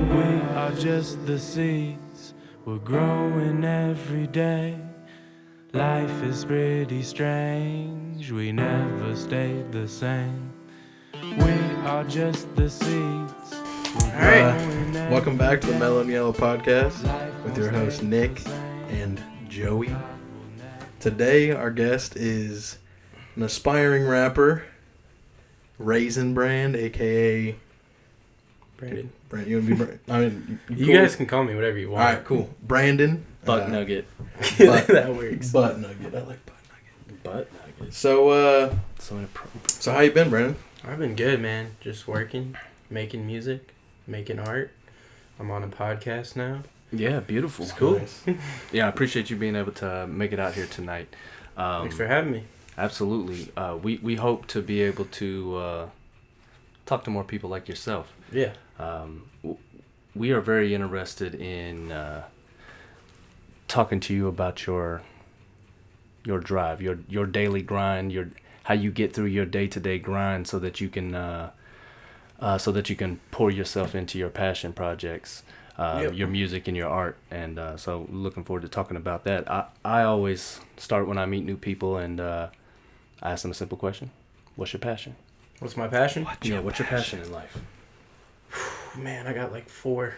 We are just the seeds, we're growing every day. Life is pretty strange, we never stayed the same. We are just the seeds. Welcome back to the Melllo Yelllo podcast with your host Nick and Joey. Today our guest is an aspiring rapper, Raisinbran, aka Brandon. Brandon, you want to be Brandon? You guys can call me whatever you want. All right, cool. Brandon. Butt nugget. That works. Butt nugget. I like butt nugget. Butt nugget. So, So inappropriate. so how you been, Brandon? I've been good, man. Just working, making music, making art. I'm on a podcast now. Yeah, beautiful. It's cool. Nice. Yeah, I appreciate you being able to make it out here tonight. Thanks for having me. Absolutely. We hope to be able to talk to more people like yourself. Yeah. We are very interested in talking to you about your drive, your daily grind, how you get through your day-to-day grind, so that you can pour yourself into your passion projects, your music and your art. And so looking forward to talking about that. I always start when I meet new people and I ask them a simple question: what's your passion? What's my passion? What's your passion in life? Man, I got like 4.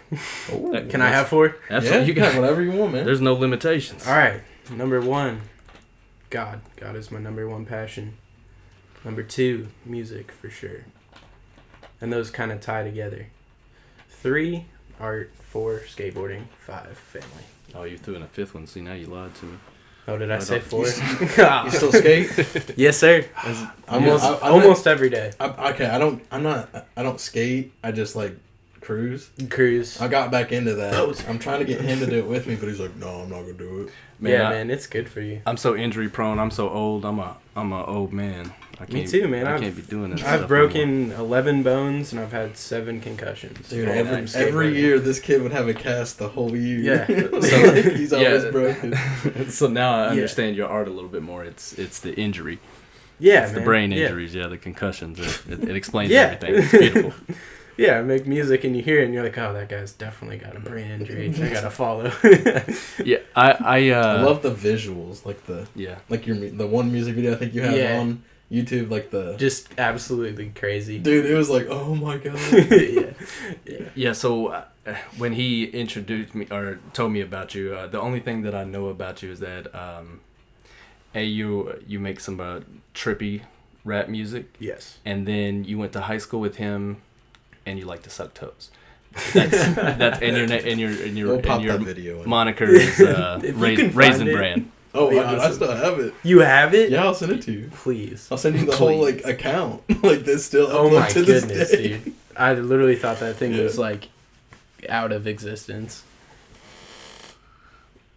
Oh, Can I have 4? Absolutely. Yeah, you got whatever you want, man. There's no limitations. All right. Number 1, God. God is my number 1 passion. Number 2, music for sure. And those kind of tie together. 3, art. 4, skateboarding. 5, family. Oh, you threw in a 5th one. See, now you lied to me. Oh, did I say 4? You still skate? Yes, sir. Almost every day. I don't skate. I just like cruise. Cruise. I got back into that. I'm trying to get him to do it with me, but he's like, no, I'm not gonna do it. Man, it's good for you. I'm so injury prone. I'm so old. I'm a old man. Me too, man. I can't be doing this. I've broken 11 bones and I've had 7 concussions. Dude, every year this kid would have a cast the whole year. Yeah. So he's always broken. So now I understand your art a little bit more. It's the injury. Yeah, it's man. the brain injuries. Yeah, the concussions. It explains everything. It's beautiful. Yeah, I make music and you hear it and you're like, oh, that guy's definitely got a brain injury. I gotta follow. Yeah, I love the visuals, like the one music video I think you have on YouTube, like just absolutely crazy. Dude, it was like, oh my god. Yeah. So when he introduced me or told me about you, the only thing that I know about you is that you make some trippy rap music. Yes. And then you went to high school with him, and you like to suck toes. That's and your video moniker is Raisinbran. Oh, I still have it. You have it? Yeah, I'll send it to you. Please. I'll send you the whole account. Like this still. Oh my to goodness, this day. dude! I literally thought that thing was like out of existence.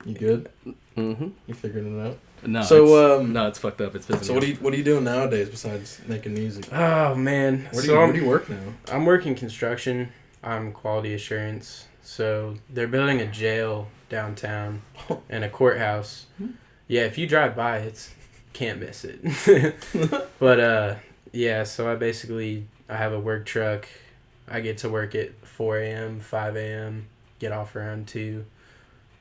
You good? Mm-hmm. You figured it out? No. So no, it's fucked up. It's pissing so me what are you doing nowadays besides making music? Oh man, Where do you work now? I'm working construction. I'm quality assurance. So they're building a jail downtown and a courthouse. Yeah, if you drive by, can't miss it. But yeah, so I have a work truck. I get to work at 4 a.m., 5 a.m., get off around 2.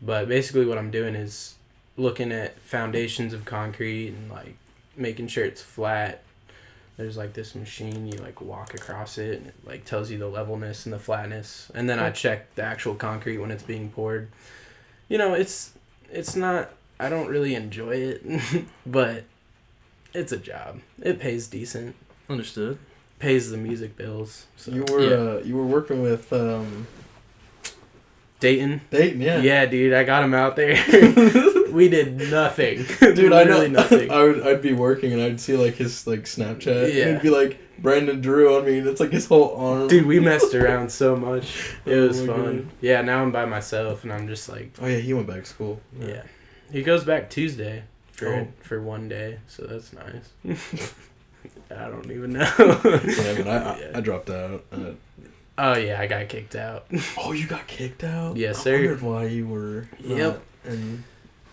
But basically what I'm doing is looking at foundations of concrete and like making sure it's flat. There's like this machine, you like walk across it and it like tells you the levelness and the flatness. And then I check the actual concrete when it's being poured. You know, it's not, I don't really enjoy it, but it's a job. It pays decent. Understood. Pays the music bills. So. You were working with Dayton, yeah. Yeah, dude, I got him out there. We did nothing. Dude, I know. Literally nothing. I'd be working and I'd see like his like Snapchat. Yeah. And it'd be like Brandon drew on me and it's like his whole arm. Dude, we messed around so much. It was fun. God. Yeah, now I'm by myself and I'm just like. Oh yeah, he went back to school. Yeah. He goes back Tuesday for one day, so that's nice. I don't even know. Yeah, but I dropped out. Oh yeah, I got kicked out. Oh, you got kicked out? Yes, I sir. wondered why you were. Yep. And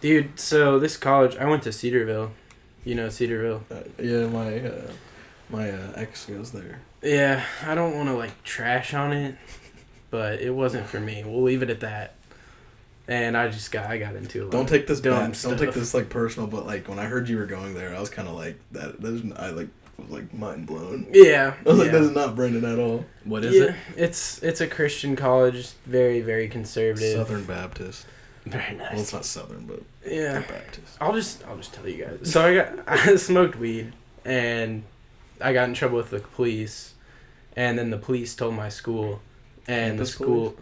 dude, so this college, I went to Cedarville. You know Cedarville? Yeah, my ex goes there. Yeah, I don't want to like trash on it, but it wasn't for me. We'll leave it at that. And I got into a lot. Don't take this dumb bad. Don't take stuff. this like personal, but like when I heard you were going there, I was kind of like that. I like was like mind blown. Yeah. I was like, that is not Brandon at all. What is it? It's a Christian college, very, very conservative. Southern Baptist. Very nice. Well, it's not Southern, but Yeah. Baptist. I'll just tell you guys. So I smoked weed and I got in trouble with the police, and then the police told my school, and Campus the school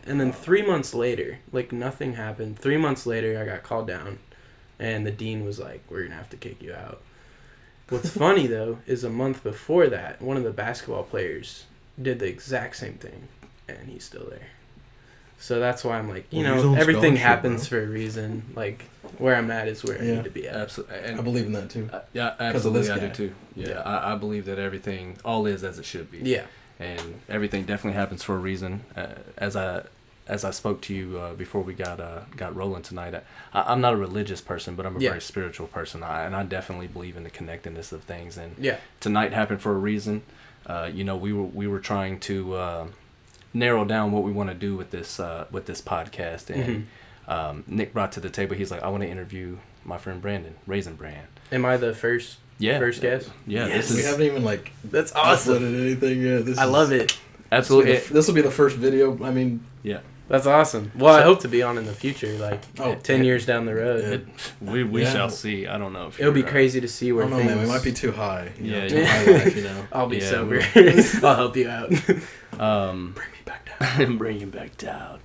and then 3 months later, like nothing happened. 3 months later, I got called down, and the dean was like, "We're gonna have to kick you out." What's funny though is a month before that, one of the basketball players did the exact same thing, and he's still there. So that's why I'm like, Well, he's on everything scholarship, happens bro. for a reason. Like, where I'm at is where I Yeah. need to be at. Absolutely. I believe in that too. Yeah, 'Cause of absolutely. this I do guy. too. Yeah, Yeah. I believe that everything all is as it should be. Yeah. And everything definitely happens for a reason. As I spoke to you before we got rolling tonight, I'm not a religious person, but I'm a very spiritual person, and I definitely believe in the connectedness of things. And tonight happened for a reason. We were trying to narrow down what we want to do with this podcast, and Nick brought to the table. He's like, I want to interview my friend Brandon, Raisinbran. Am I the first guest? Yeah, Yes. We haven't even like That's awesome. uploaded anything yet. I love it. absolutely. This will be the first video. I mean, Yeah. That's awesome. Well, I hope to be on in the future, like 10 years down the road. We Yeah. shall see. I don't know if It'll be you're, crazy to see I where don't know, things... man. We might be too high. Yeah, too yeah. high life, I'll be Yeah, sober. we'll- I'll help you out. Bring me back down. bring him back down.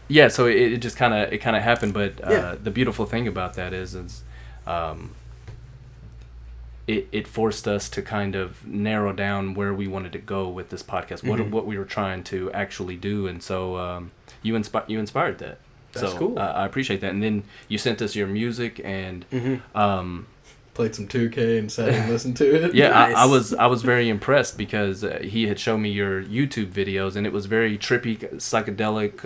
Yeah, so it just kind of happened, but the beautiful thing about that is it forced us to kind of narrow down where we wanted to go with this podcast, what we were trying to actually do, and so you inspired that. That's so cool. I appreciate that, and then you sent us your music, and Played some 2K and sat and listened to it. yeah, Nice. I was very impressed because he had shown me your YouTube videos, and it was very trippy, psychedelic,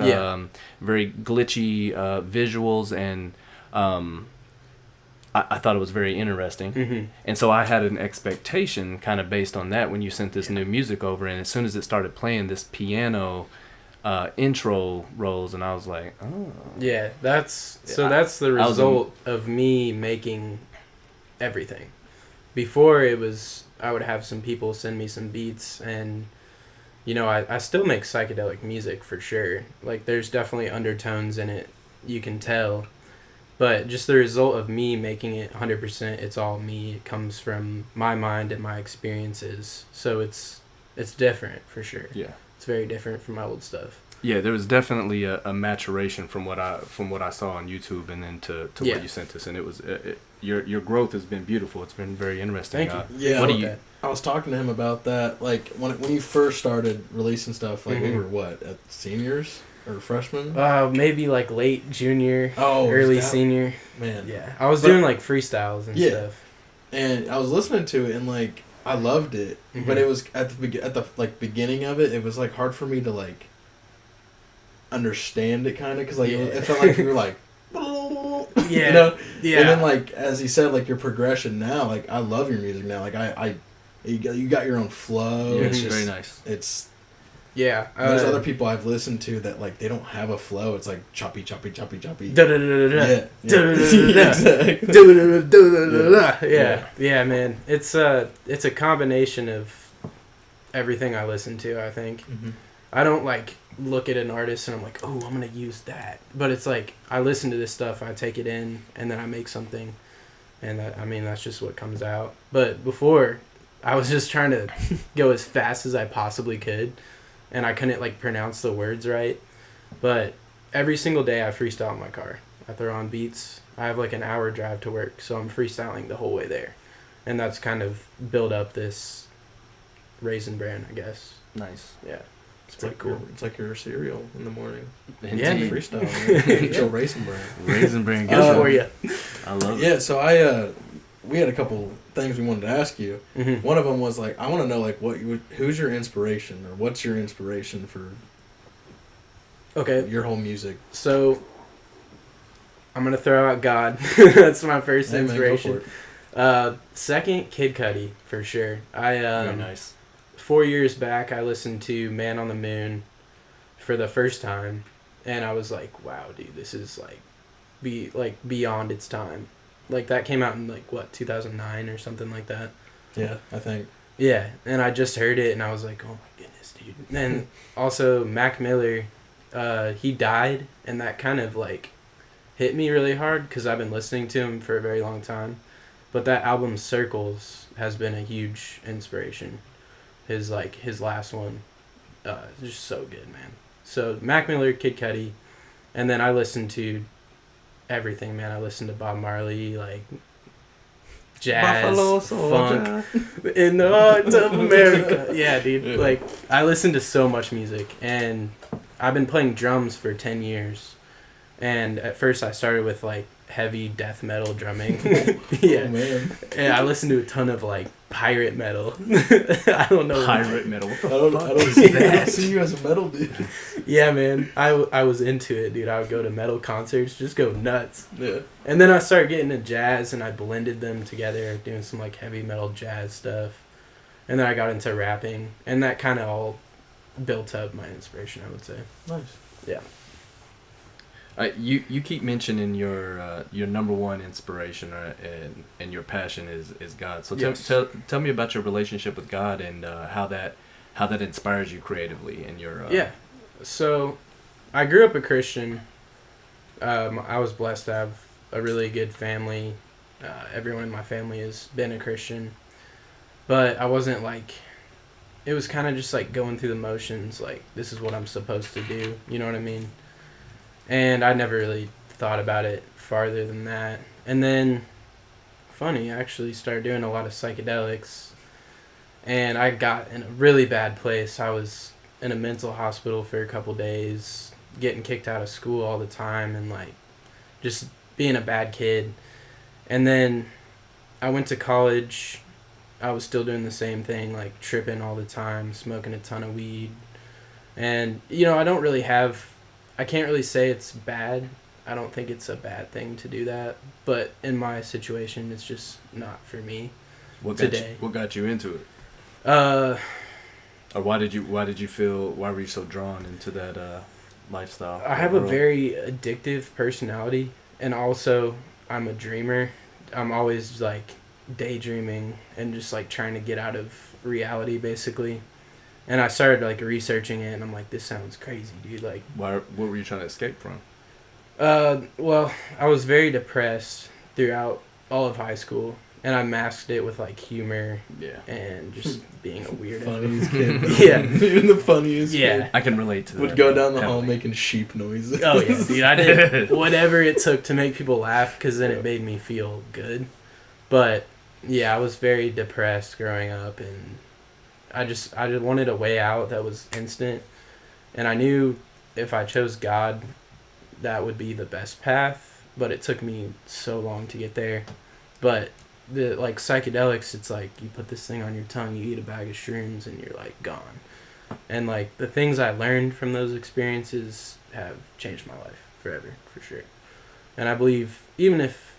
very glitchy visuals, and I thought it was very interesting. And so I had an expectation kind of based on that when you sent this new music over, and as soon as it started playing, this piano intro rolls, and I was like, oh. Yeah, that's the I was result of me making everything. Before it was, I would have some people send me some beats, and I still make psychedelic music for sure. Like, there's definitely undertones in it, you can tell, but just the result of me making it 100%, it's all me. It comes from my mind and my experiences, so it's different for sure. Yeah. It's very different from my old stuff. Yeah, there was definitely a maturation from what I saw on YouTube, and then to what you sent us, and it was your growth has been beautiful. It's been very interesting. Thank you. Yeah, What do you? I was talking to him about that. Like when you first started releasing stuff, like we were at seniors or freshmen? Maybe like late junior, Oh, early that- senior. Man, Yeah, I was doing like freestyles and stuff. And I was listening to it and like I loved it, but it was at the like beginning of it. It was like hard for me to like understand it kind of because like it felt like you were like. Yeah, you know? yeah. And then like as he said, like your progression now, like I love your music now. Like you got your own flow. Yeah, It's it's just, very nice. It's Yeah. there's other people I've listened to that like they don't have a flow. It's like choppy. Da-da-da-da-da. Exactly. Yeah, man. It's a combination of everything I listen to, I think. I don't like look at an artist and I'm like, oh, I'm gonna use that. But it's like I listen to this stuff, I take it in, and then I make something, and that's just what comes out. But before, I was just trying to go as fast as I possibly could, and I couldn't like pronounce the words right. But every single day I freestyle in my car. I throw on beats. I have like an hour drive to work, so I'm freestyling the whole way there, and that's kind of built up this Raisinbran, I guess. Nice. Yeah. It's pretty cool. It's like your cereal in the morning. Yeah, It's man. freestyle. Man. It's your Raisinbran. Raisinbran, Good for you. I love it. Yeah, so we had a couple things we wanted to ask you. Mm-hmm. One of them was like, I want to know like who's your inspiration or what's your inspiration for Okay, your whole music? so I'm gonna throw out God. That's my first Hey, man, go inspiration. for it. Second, Kid Cudi for sure. Very nice. 4 years back, I listened to Man on the Moon for the first time, and I was like, wow, dude, this is beyond its time. Like, that came out in 2009 or something like that. Yeah, I think. Yeah, and I just heard it and I was like, oh my goodness, dude. And also Mac Miller, he died, and that kind of hit me really hard because I've been listening to him for a very long time. But that album Circles has been a huge inspiration. His last one, just so good, man. So Mac Miller, Kid Cudi, and then I listened to everything, man. I listened to Bob Marley, jazz, funk, in the heart of America. Yeah, dude. Yeah. I listened to so much music, and I've been playing drums for 10 years. And at first I started with heavy death metal drumming. Yeah. Oh, man. And I listened to a ton of pirate metal. I don't know. Pirate metal. What the I fuck don't is see, I that? don't see you as a metal dude. Yeah, man. I was into it, dude. I would go to metal concerts, just go nuts. Yeah. And then I started getting into jazz, and I blended them together, doing some heavy metal jazz stuff. And then I got into rapping, and that kind of all built up my inspiration, I would say. Nice. Yeah. You keep mentioning your number one inspiration and your passion is God. So Yes. tell me about your relationship with God and how that inspires you creatively in your Yeah. So I grew up a Christian. I was blessed to have a really good family. Everyone in my family has been a Christian. But I wasn't it was kind of just going through the motions, this is what I'm supposed to do. You know what I mean? And I never really thought about it farther than that. And then, funny, I actually started doing a lot of psychedelics. And I got in a really bad place. I was in a mental hospital for a couple days, getting kicked out of school all the time, and just being a bad kid. And then I went to college. I was still doing the same thing, tripping all the time, smoking a ton of weed. And, I can't really say it's bad. I don't think it's a bad thing to do that. But in my situation, it's just not for me today. What got you into it? Or why were you so drawn into that lifestyle? I have a very addictive personality, and also I'm a dreamer. I'm always daydreaming and just trying to get out of reality, basically. And I started researching it, and I'm this sounds crazy, dude. What were you trying to escape from? Well, I was very depressed throughout all of high school, and I masked it with humor, and just being a weirdo. Funniest kid. Yeah, Even the funniest. yeah. Kid I can relate to that. would go down the hall heavily. making sheep noises. Oh yeah, dude. I did whatever it took to make people laugh, because then it made me feel good. But yeah, I was very depressed growing up, and I just wanted a way out that was instant, and I knew if I chose God, that would be the best path, but it took me so long to get there. But the psychedelics, it's you put this thing on your tongue, you eat a bag of shrooms, and you're gone. And the things I learned from those experiences have changed my life forever, for sure. And I believe, even if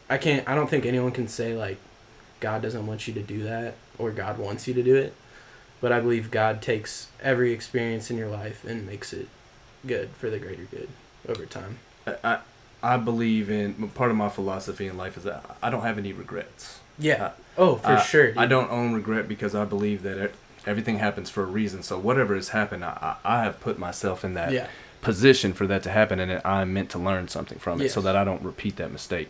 I don't think anyone can say God doesn't want you to do that, or God wants you to do it. But I believe God takes every experience in your life and makes it good for the greater good over time. I believe in, part of my philosophy in life is that I don't have any regrets. Yeah. For sure. Dude. I don't own regret because I believe that everything happens for a reason. So whatever has happened, I have put myself in that position for that to happen, and I'm meant to learn something from it so that I don't repeat that mistake.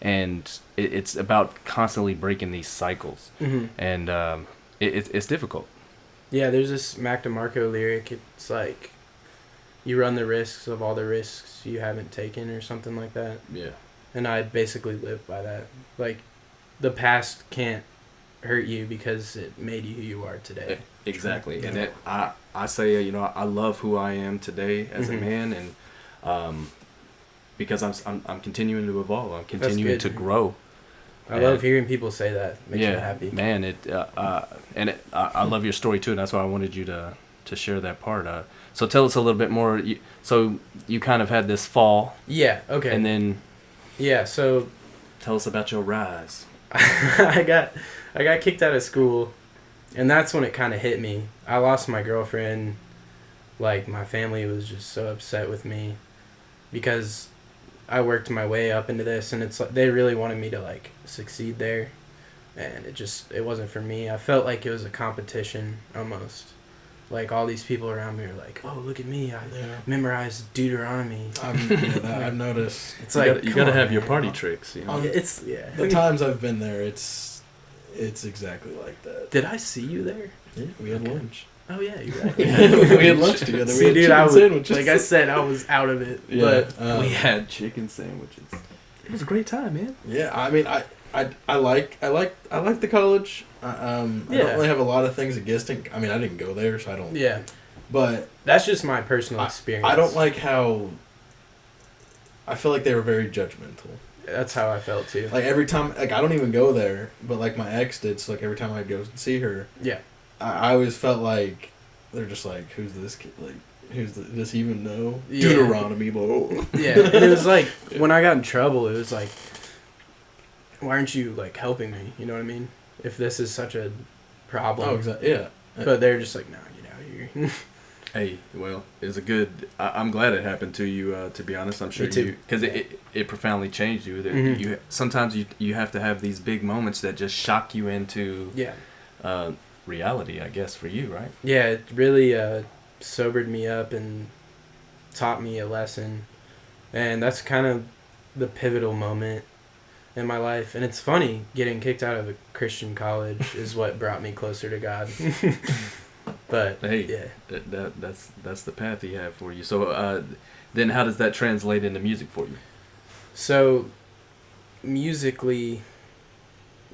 And it's about constantly breaking these cycles, and it's difficult. Yeah, there's this Mac DeMarco lyric. It's you run the risks of all the risks you haven't taken, or something like that. Yeah. And I basically live by that. The past can't hurt you because it made you who you are today. Exactly. And I say, I love who I am today as a man, and because I'm continuing to evolve. I'm continuing to grow. I love hearing people say that. Makes me happy. Man, I love your story too, and that's why I wanted you to share that part. So tell us a little bit more. So you kind of had this fall. Yeah. Okay. And then. Yeah. So. Tell us about your rise. I got kicked out of school, and that's when it kind of hit me. I lost my girlfriend like my family was just so upset with me because I worked my way up into this, and it's like they really wanted me to like succeed there, and it wasn't for me. I felt like it was a competition almost. Like all these people around me are like, "Oh, look at me! I memorized Deuteronomy." I've noticed. It's like you gotta have your party tricks. You know? The times I've been there, it's exactly like that. Did I see you there? Yeah, we had lunch. Oh yeah, you're right. we had lunch together. See, dude, sandwiches. Like I said, I was out of it. Yeah, but we had chicken sandwiches. It was a great time, man. Yeah, I mean, I like the college. I don't really have a lot of things against it. I mean, I didn't go there, so I don't. Yeah. But that's just my personal experience. I don't like how. I feel like they were very judgmental. That's how I felt too. Like every time, like I don't even go there, but like my ex did. So like every time I'd go see her, I always felt like they're just like, who's this kid? Like, does he even know Deuteronomy? Yeah, and it was like when I got in trouble, it was like, why aren't you like helping me? You know what I mean? If this is such a problem. Oh, exactly. Yeah. But they're just like, nah, get out of here. Hey, well, it's a good. I'm glad it happened to you. To be honest, I'm sure you because it profoundly changed you. Mm-hmm. You sometimes you have to have these big moments that just shock you into reality. I guess for you, right? Yeah, it really sobered me up and taught me a lesson, and that's kind of the pivotal moment in my life. And it's funny, getting kicked out of a Christian college is what brought me closer to God. But hey, that's the path he had for you. So then how does that translate into music for you? So musically,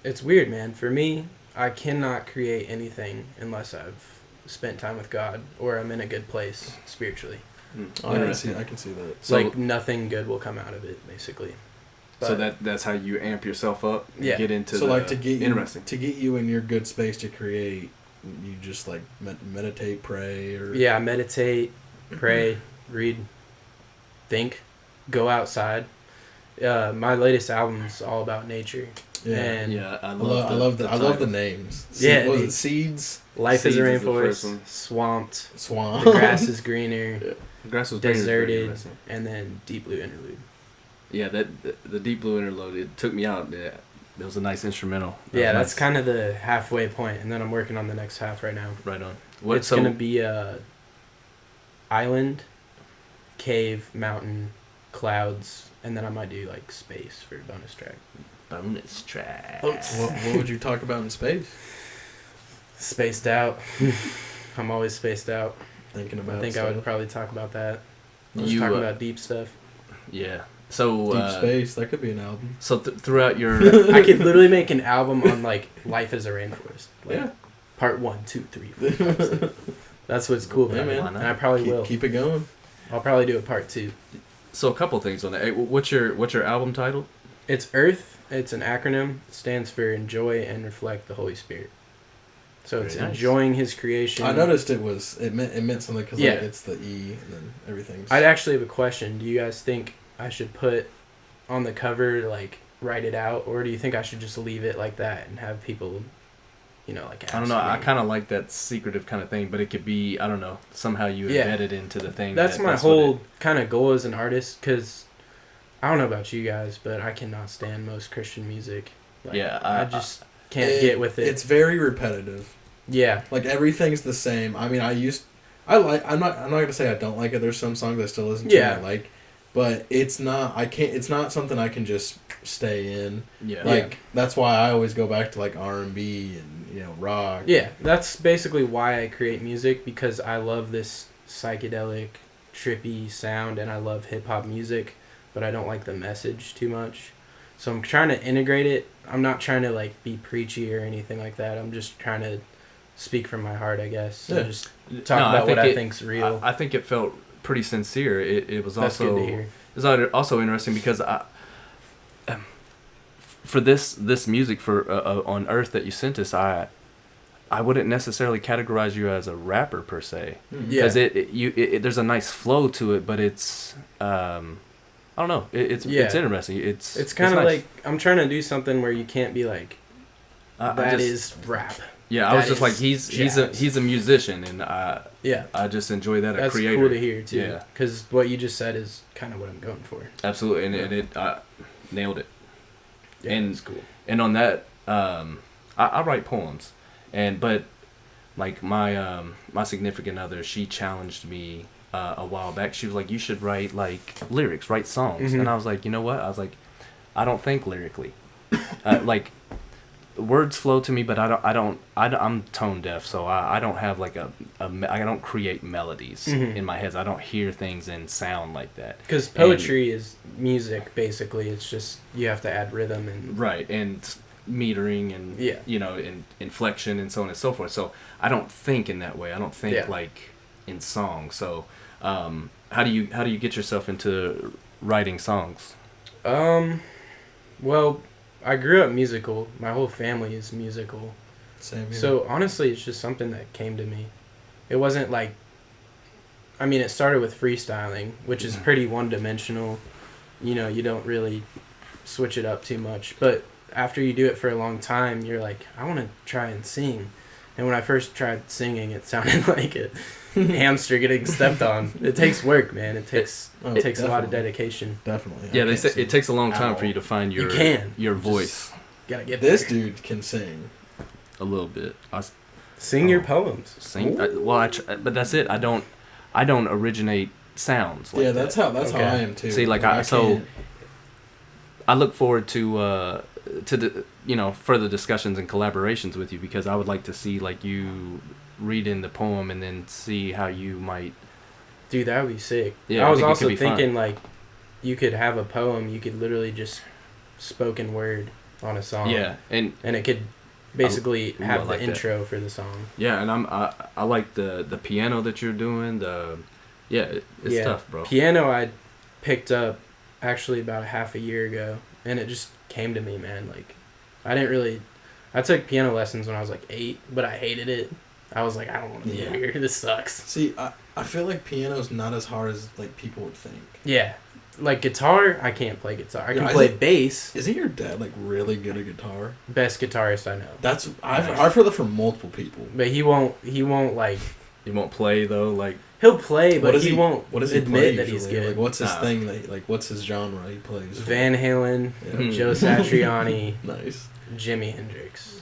it's weird, man. For me, I cannot create anything unless I've spent time with God or I'm in a good place spiritually. I can see that. So, like nothing good will come out of it, basically. But, so that's how you amp yourself up and get into to get you in your good space to create, you just like meditate, pray, or meditate, pray, read, think, go outside. My latest album is all about nature. I love the names. Was it Seeds? Life Seeds is a rainforest. Swamp. Swamp. The grass is greener. The grass was deserted, and then Deep Blue Interlude. Yeah, the Deep Blue Interlude, it took me out. Yeah, it was a nice instrumental. That's kind of the halfway point, and then I'm working on the next half right now. Right on. It's gonna be island, cave, mountain, clouds, and then I might do like space for bonus track. Bonus track. What would you talk about in space? Spaced out. I'm always spaced out. Thinking about. I think stuff. I would probably talk about that. Talking about deep stuff. Yeah. So Deep Space, that could be an album. So throughout your, I could literally make an album on like life as a rainforest. Like, part 1, 2, 3, 4, 5, 6. That's what's cool about it. And I probably will. Keep it going. I'll probably do a part 2. So a couple things on that. What's your album title? It's E.A.R.T.H. It's an acronym. It stands for Enjoy and Reflect the Holy Spirit. So it's enjoying His creation. I noticed it meant something because like, it's the E and then everything's. I'd actually have a question. Do you guys think I should put on the cover, like, write it out, or do you think I should just leave it like that and have people, like ask I don't know. me? I kind of like that secretive kind of thing, but it could be, I don't know, somehow you embed it into the thing. That's my whole kind of goal as an artist, because I don't know about you guys, but I cannot stand most Christian music. Like, I just can't get with it. It's very repetitive. Yeah. Like, everything's the same. I mean, I'm not gonna say I don't like it. There's some songs I still listen to and I like. But it's not something I can just stay in. Yeah. Like, that's why I always go back to, like, R&B and, rock. Yeah, that's basically why I create music, because I love this psychedelic, trippy sound, and I love hip-hop music, but I don't like the message too much. So I'm trying to integrate it. I'm not trying to, like, be preachy or anything like that. I'm just trying to speak from my heart, I guess. Yeah. And just talk about what I think's real. I think it felt pretty sincere. It was That's also good to hear. It was also interesting because for this music for on E.A.R.T.H. that you sent us, I wouldn't necessarily categorize you as a rapper per se, because there's a nice flow to it, but it's I don't know, it's interesting. It's kind of nice. like I'm trying to do something where you can't be like that is rap. Yeah, I That was just is like, he's a musician, and I just enjoy that. That's a creator. cool to hear too. Yeah, because what you just said is kind of what I'm going for. absolutely, and it nailed it. Yeah, and it's cool. And on that, I write poems, but like my significant other, she challenged me a while back. She was like, you should write like lyrics, write songs, and I was like, you know what? I was like, I don't think lyrically, like. Words flow to me, but I'm tone deaf, so I don't have like I don't create melodies in my head. I don't hear things and sound like that. Because poetry is music, basically. It's just you have to add rhythm and right, and metering and and inflection and so on and so forth. So I don't think in that way. I don't think like in song. So how do you get yourself into writing songs? Well, I grew up musical. My whole family is musical. Same here. So honestly, it's just something that came to me. It wasn't like, I mean, it started with freestyling, which is pretty one-dimensional. You don't really switch it up too much. But after you do it for a long time, you're like, I want to try and sing. And when I first tried singing, it sounded like a hamster getting stepped on. It takes work, man. It takes a lot of dedication. Definitely. Yeah, they say it takes a long time for you to find your voice. Gotta get this there. dude can sing A little bit. Sing your poems. Sing. But that's it. I don't originate sounds. Like that's how I am too. See, like I look forward to the further discussions and collaborations with you, because I would like to see like you read in the poem and then see how you might. Dude, that would be sick. Yeah, I was also be thinking fun. like you could have a poem, you could literally just spoken word on a song. Yeah, and it could basically have the like intro for the song. Yeah, and I like the piano that you're doing. It's tough, bro. Piano I picked up actually about a half a year ago, and it just came to me, man. Like I took piano lessons when I was like 8, but I hated it. I was like, I don't want to be here. This sucks. See, I feel like piano's not as hard as like people would think. Yeah. Like guitar, I can't play guitar. I can play bass. Isn't your dad like really good at guitar? Best guitarist I know. I've heard that from multiple people. But he won't like. He won't play though. Like he'll play, but he won't. What does he admit play that he's good? Like, what's his thing? What's his genre he plays? Van Halen, Joe Satriani, nice. Jimi Hendrix,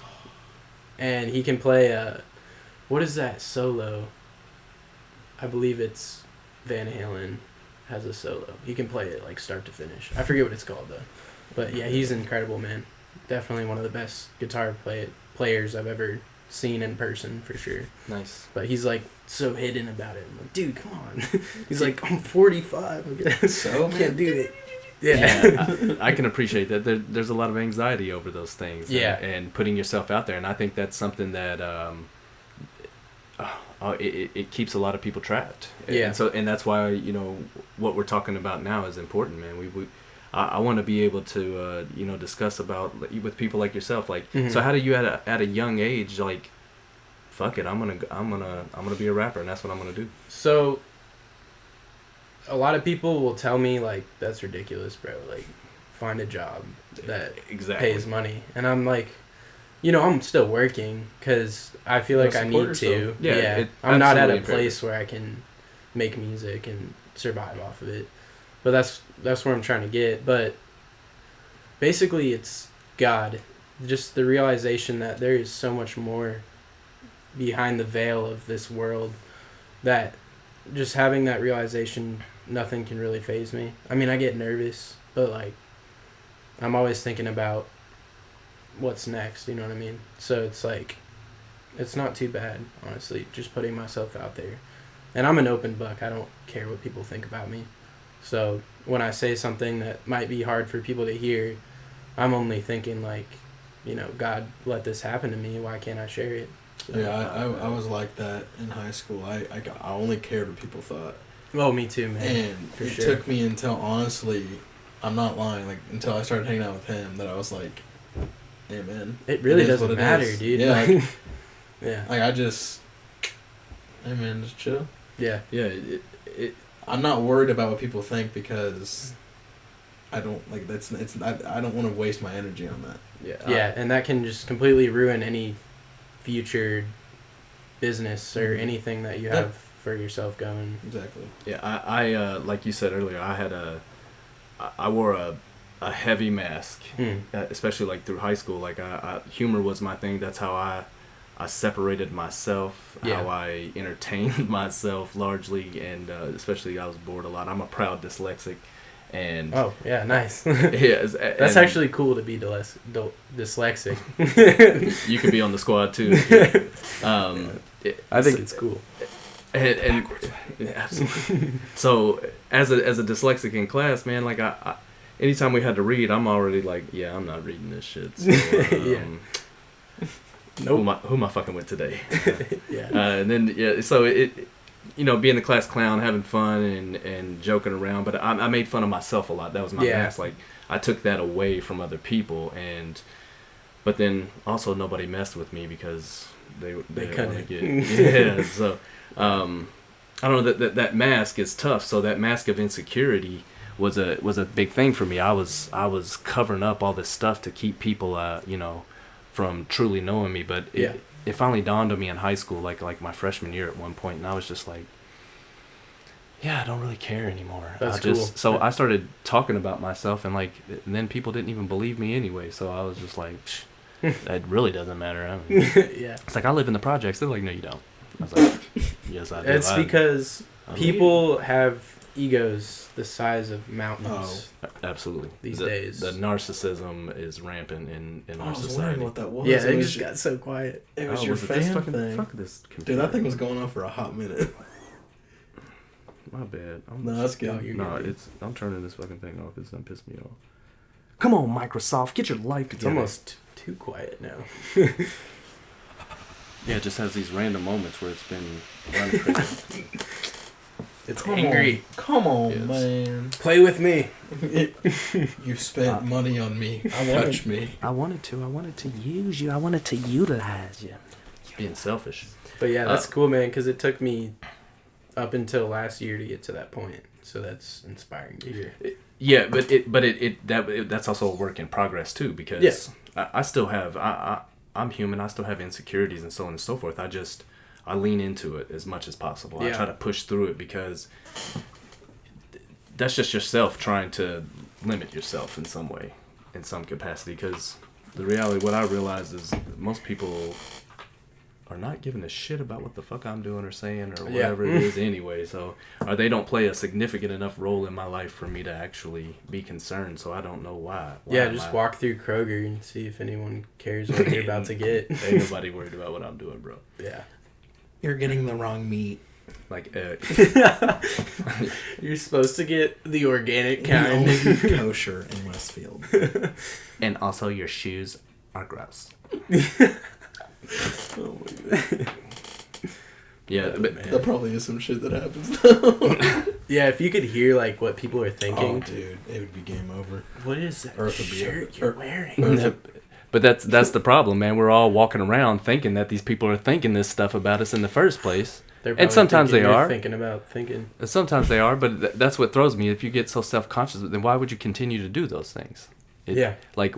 and he can play. What is that solo? I believe it's Van Halen has a solo. He can play it like start to finish. I forget what it's called though. But yeah, he's incredible, man. Definitely one of the best guitar players I've ever seen in person for sure. Nice. But he's like so hidden about it. I'm like, dude, come on. He's like, I'm 45. So can't do it. Yeah, I can appreciate that. There's a lot of anxiety over those things. Yeah. And putting yourself out there, and I think that's something that it keeps a lot of people trapped. Yeah. And that's why what we're talking about now is important, man. I want to be able to discuss about with people like yourself. Like, so how do you at a young age like, fuck it, I'm gonna be a rapper, and that's what I'm gonna do. So a lot of people will tell me like, that's ridiculous, bro. Like, find a job that pays money, and I'm like, I'm still working because I feel like I need to. Yeah. I'm not at a place where I can make music and survive off of it. But that's where I'm trying to get. But basically it's God. Just the realization that there is so much more behind the veil of this world, that just having that realization, nothing can really faze me. I mean, I get nervous, but like I'm always thinking about what's next, you know what I mean? So it's like, it's not too bad, honestly, just putting myself out there. And I'm an open book. I don't care what people think about me. So when I say something that might be hard for people to hear, I'm only thinking like, God let this happen to me. Why can't I share it? So, I was like that in high school. I only cared what people thought. Oh, me too, man. And it took me until, honestly, I'm not lying, like until I started hanging out with him, that I was like, hey man, it really doesn't matter, dude. Yeah. Yeah. Like I just, hey man, just chill. Yeah. Yeah. I'm not worried about what people think, because I don't like I don't want to waste my energy on that. Yeah. Yeah, and that can just completely ruin any future business or anything that you have for yourself going. Exactly. Yeah, I like you said earlier, I wore a heavy mask, especially like through high school. Like humor was my thing. That's how I separated myself, how I entertained myself largely, and especially I was bored a lot. I'm a proud dyslexic, and oh yeah, nice. that's actually cool to be dyslexic. You could be on the squad too. I think it's cool. And absolutely. So as a dyslexic in class, man, like I anytime we had to read, I'm already like, yeah, I'm not reading this shit. So, nope. Who am I fucking with today? Yeah. And then so it being the class clown, having fun and joking around, but I made fun of myself a lot. That was my mask. Like I took that away from other people, but then also nobody messed with me because they couldn't get So I don't know, that mask is tough. So that mask of insecurity was a big thing for me. I was covering up all this stuff to keep people from truly knowing me, but it finally dawned on me in high school, like my freshman year at one point, and I was just like, yeah, I don't really care anymore. That's cool. So I started talking about myself, and then people didn't even believe me anyway. So I was just like, that really doesn't matter. I mean, it's like I live in the projects. They're like, no, you don't. I was like, yes, I do. It's because people have egos the size of mountains. Oh, absolutely. These days, the narcissism is rampant in our society. I was wondering what that was. Yeah, it just got so quiet. It was your fan thing. Fuck this computer. Dude, that thing was going on for a hot minute. My bad. No, that's good. I'm turning this fucking thing off. It's gonna piss me off. Come on, Microsoft, get your life together. It's almost too quiet now. Yeah, it just has these random moments where it's been running crazy. It's angry. Come on, man. Play with me. You spent money on me. Touch me. I wanted to use you. I wanted to utilize you. It's being selfish. But yeah, that's cool, man, because it took me up until last year to get to that point. So that's inspiring to hear. Yeah, that's also a work in progress too, because I still have I'm human. I still have insecurities and so on and so forth. I lean into it as much as possible. I try to push through it because that's just yourself trying to limit yourself in some way, in some capacity. Because the reality, what I realize is most people are not giving a shit about what the fuck I'm doing or saying or whatever it is anyway. So, or they don't play a significant enough role in my life for me to actually be concerned. So I don't know why. Just walk through Kroger and see if anyone cares what you're about to get. Ain't nobody worried about what I'm doing, bro. Yeah. You're getting the wrong meat. Like, you're supposed to get the organic kind. Only kosher in Westfield. And also your shoes are gross. Oh my God. Yeah, but that probably is some shit that happens though. Yeah, if you could hear like what people are thinking. Oh, dude, it would be game over. What is that Earth would be shirt you're wearing? But that's the problem, man. We're all walking around thinking that these people are thinking this stuff about us in the first place. And sometimes they are. Thinking. Sometimes they are, but that's what throws me. If you get so self-conscious, then why would you continue to do those things? Like,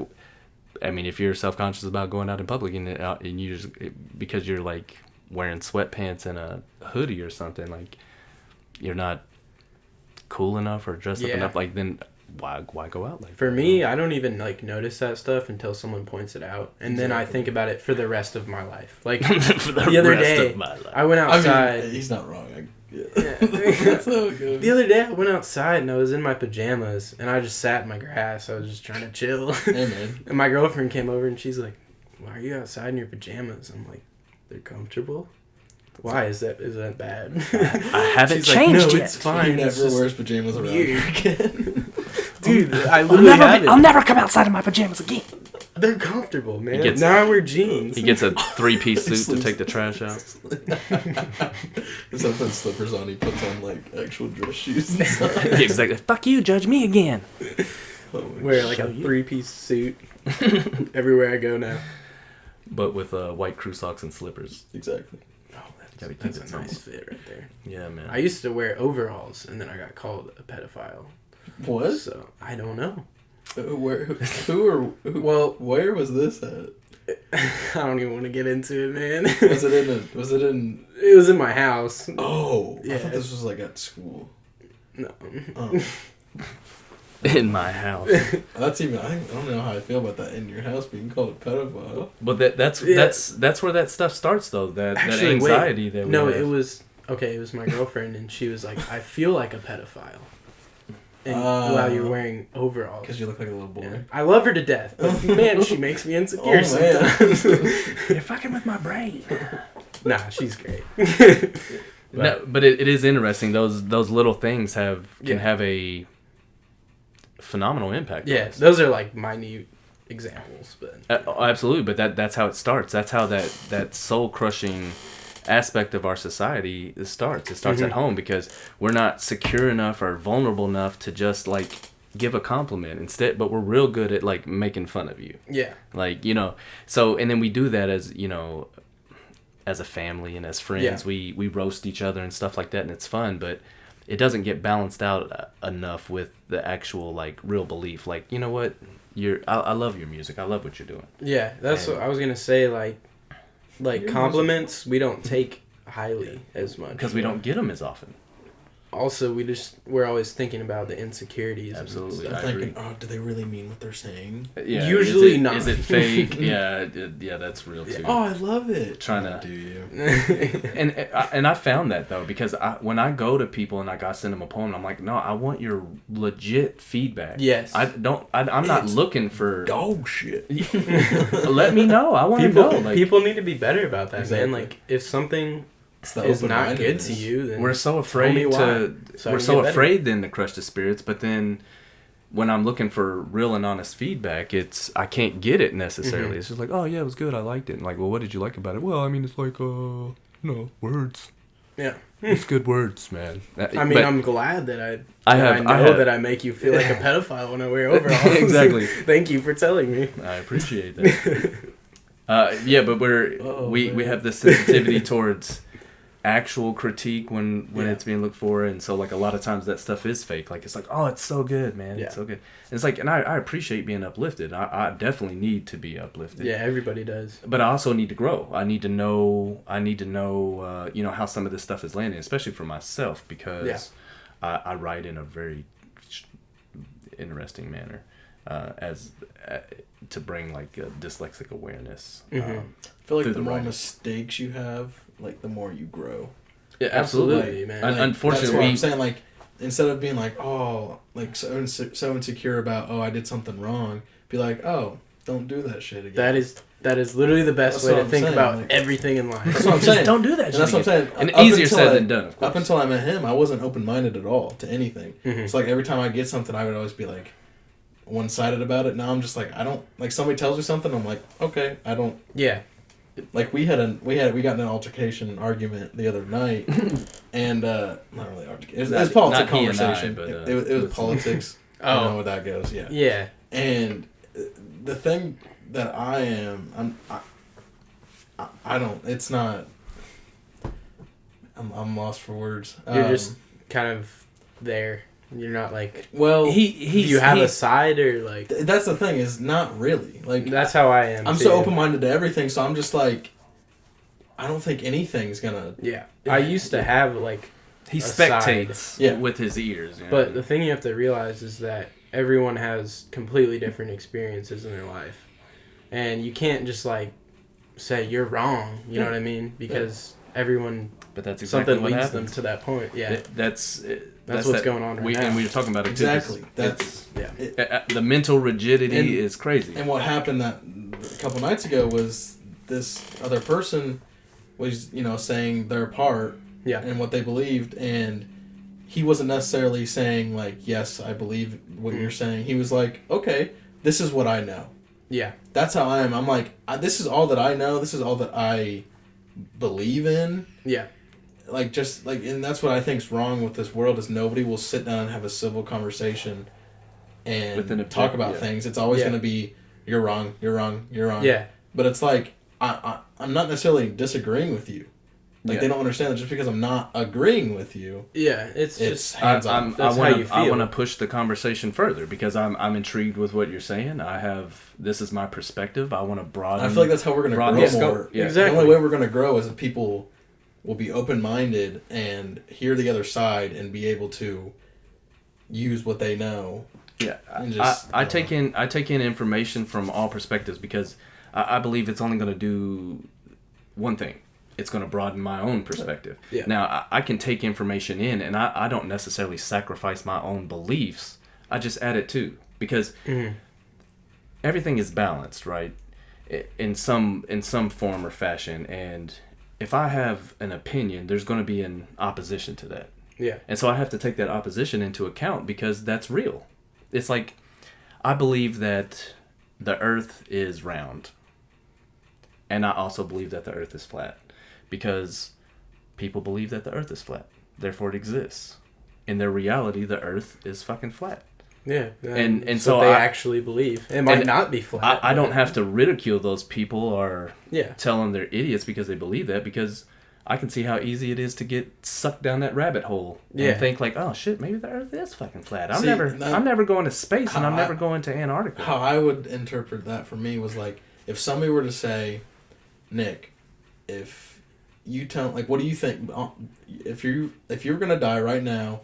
I mean, if you're self-conscious about going out in public and you just because you're like wearing sweatpants and a hoodie or something, like you're not cool enough or dressed up enough, like then why go out like For me, I don't even like notice that stuff until someone points it out, and then I think about it for the rest of my life. Like the other day, I went outside. I mean, he's not wrong. That's how it goes. The other day, I went outside and I was in my pajamas and I just sat in my grass. I was just trying to chill. Hey, man. And my girlfriend came over and she's like, "Why are you outside in your pajamas?" I'm like, "They're comfortable." Why is that bad? I haven't changed yet. It's fine. He never wears pajamas around here again. Dude, I'll never come outside in my pajamas again. They're comfortable, man. Now I wear jeans. He gets a 3-piece suit to take the trash out. Instead of putting slippers on, he puts on like actual dress shoes and stuff. Exactly. Fuck you, judge me again. Wear like a 3-piece suit everywhere I go now. But with white crew socks and slippers. Exactly. Oh, that's a nice fit right there. Yeah, man. I used to wear overalls, and then I got called a pedophile. What? So I don't know. Where was this at? I don't even want to get into it, man. Was it in? It was in my house. Oh, Yeah. I thought this was like at school. No. Oh. In my house. That's even. I don't know how I feel about that in your house being called a pedophile. But that's where that stuff starts though. That anxiety that we No, have. it was my girlfriend, and she was like, "I feel like a pedophile." And while you're wearing overalls, Because you look like a little boy. yeah. I love her to death, but man, she makes me insecure Oh, sometimes. You're fucking with my brain. Nah, she's great. No, but it is interesting. Those little things can have a phenomenal impact. Yeah, those are like minute examples, but Absolutely. But that's how it starts. That's how that soul crushing aspect of our society starts. It starts at home because we're not secure enough or vulnerable enough to just like give a compliment instead, but we're real good at like making fun of you. yeah, Like, so, and then we do that as, as a family and as friends, we roast each other and stuff like that, and it's fun, but it doesn't get balanced out enough with the actual like real belief. Like, you know what? I love your music. I love what you're doing. yeah. That's what I was gonna say. Like compliments, we don't take highly as much Because we don't get them as often. Also, we're always thinking about the insecurities. Absolutely. And I'm stuff. thinking, oh, do they really mean what they're saying? Yeah, Usually not. Is it fake? Yeah, that's real too. Oh, I love it. Trying to do you? and I found that though, because when I go to people and I send them a poem, I'm like, no, I want your legit feedback. Yes. I'm not looking for dog shit. Let me know. I want to know. Like, people need to be better about that, Exactly. man. Like if something It's the is not good open-mindedness. to you, then we're so tell afraid me why, to so I we're can so get better. afraid then to crush the spirits, but then when I'm looking for real and honest feedback, I can't get it necessarily. It's just like, oh yeah, it was good, I liked it. And like, well, what did you like about it? Well, I mean, it's like words. Yeah. It's good words, man. I mean, I'm glad that I have that I make you feel like a pedophile when I wear overalls. Exactly. Thank you for telling me. I appreciate that. Yeah, but we have this sensitivity towards actual critique when it's being looked for, and so like a lot of times that stuff is fake. Like it's like, oh, it's so good, man. Yeah. It's so good. And it's like, and I appreciate being uplifted. I definitely need to be uplifted. Yeah, everybody does. But I also need to grow. I need to know how some of this stuff is landing, especially for myself, because I write in a very interesting manner, to bring like a dyslexic awareness. I feel like through the the more writing. mistakes you have, like the more you grow. Yeah, Absolutely, absolutely, man. Like, Unfortunately, that's what I'm saying. Like instead of being like, oh, like so insecure about, oh, I did something wrong, be like, oh, don't do that shit again. That is literally the best That's way what to I'm think saying, about like- everything in life. That's what I'm just saying. don't do that. And that's what I'm saying. And Up easier until said I- than done. Of course. Up until I met him, I wasn't open-minded at all to anything. Mhm. It's like every time I get something, I would always be like one-sided about it. Now I'm just like, I don't, like somebody tells me something, I'm like, okay, I don't. Yeah. Like we got in an altercation argument the other night, and not really altercation. It was politics not he and I, conversation. but, it was politics. Oh. You know how that goes. Yeah. Yeah. And the thing that I don't. It's not. I'm lost for words. You're just kind of there. You're not like. well. Do you have a side or like? That's the thing, is not really like. That's how I am. I'm too. so open-minded to everything, so I'm just like, I don't think anything's gonna. Yeah. I used to have like. He aside. spectates Yeah. with his ears. But the thing you have to realize is that everyone has completely different experiences in their life. And you can't just like say you're wrong, you know what I mean? Because everyone, that's exactly something what leads happens. them to that point. Yeah. That's what's going on right now. And we were talking about it too. Exactly. That's Yeah. The mental rigidity And- is crazy. And what happened that a couple nights ago was this other person was, saying their part Yeah. and what they believed, and he wasn't necessarily saying like, yes, I believe what you're saying. He was like, okay, this is what I know. Yeah. That's how I am. I'm like, this is all that I know. This is all that I believe in. Yeah. Like, just like, and that's what I think's wrong with this world, is nobody will sit down and have a civil conversation and talk about things. It's always going to be, you're wrong, you're wrong, you're wrong. Yeah. But it's like, I'm not necessarily disagreeing with you. Like, they don't understand that just because I'm not agreeing with you. Yeah, it's just hands on. That's how you feel. I want to push the conversation further because I'm intrigued with what you're saying. This is my perspective. I want to broaden. I feel like that's how we're going to grow more. Yeah. Exactly. The only way we're going to grow is if people will be open-minded and hear the other side and be able to use what they know. Yeah, Just, I take in information from all perspectives because I believe it's only going to do one thing. It's going to broaden my own perspective. Yeah. Now, I can take information in, and I don't necessarily sacrifice my own beliefs. I just add it too, because everything is balanced, right? In some form or fashion. And if I have an opinion, there's going to be an opposition to that. Yeah. And so I have to take that opposition into account because that's real. It's like, I believe that the earth is round. And I also believe that the earth is flat. Because people believe that the earth is flat. Therefore it exists. In their reality, the earth is fucking flat. Yeah. And so they actually believe. It might not be flat. I don't have to ridicule those people or Yeah. tell them they're idiots because they believe that, because I can see how easy it is to get sucked down that rabbit hole and think like, oh shit, maybe the earth is fucking flat. I'm never going to space and I'm never going to Antarctica. How I would interpret that for me was like, if somebody were to say, Nick, if you tell, like, what do you think? If you're gonna die right now,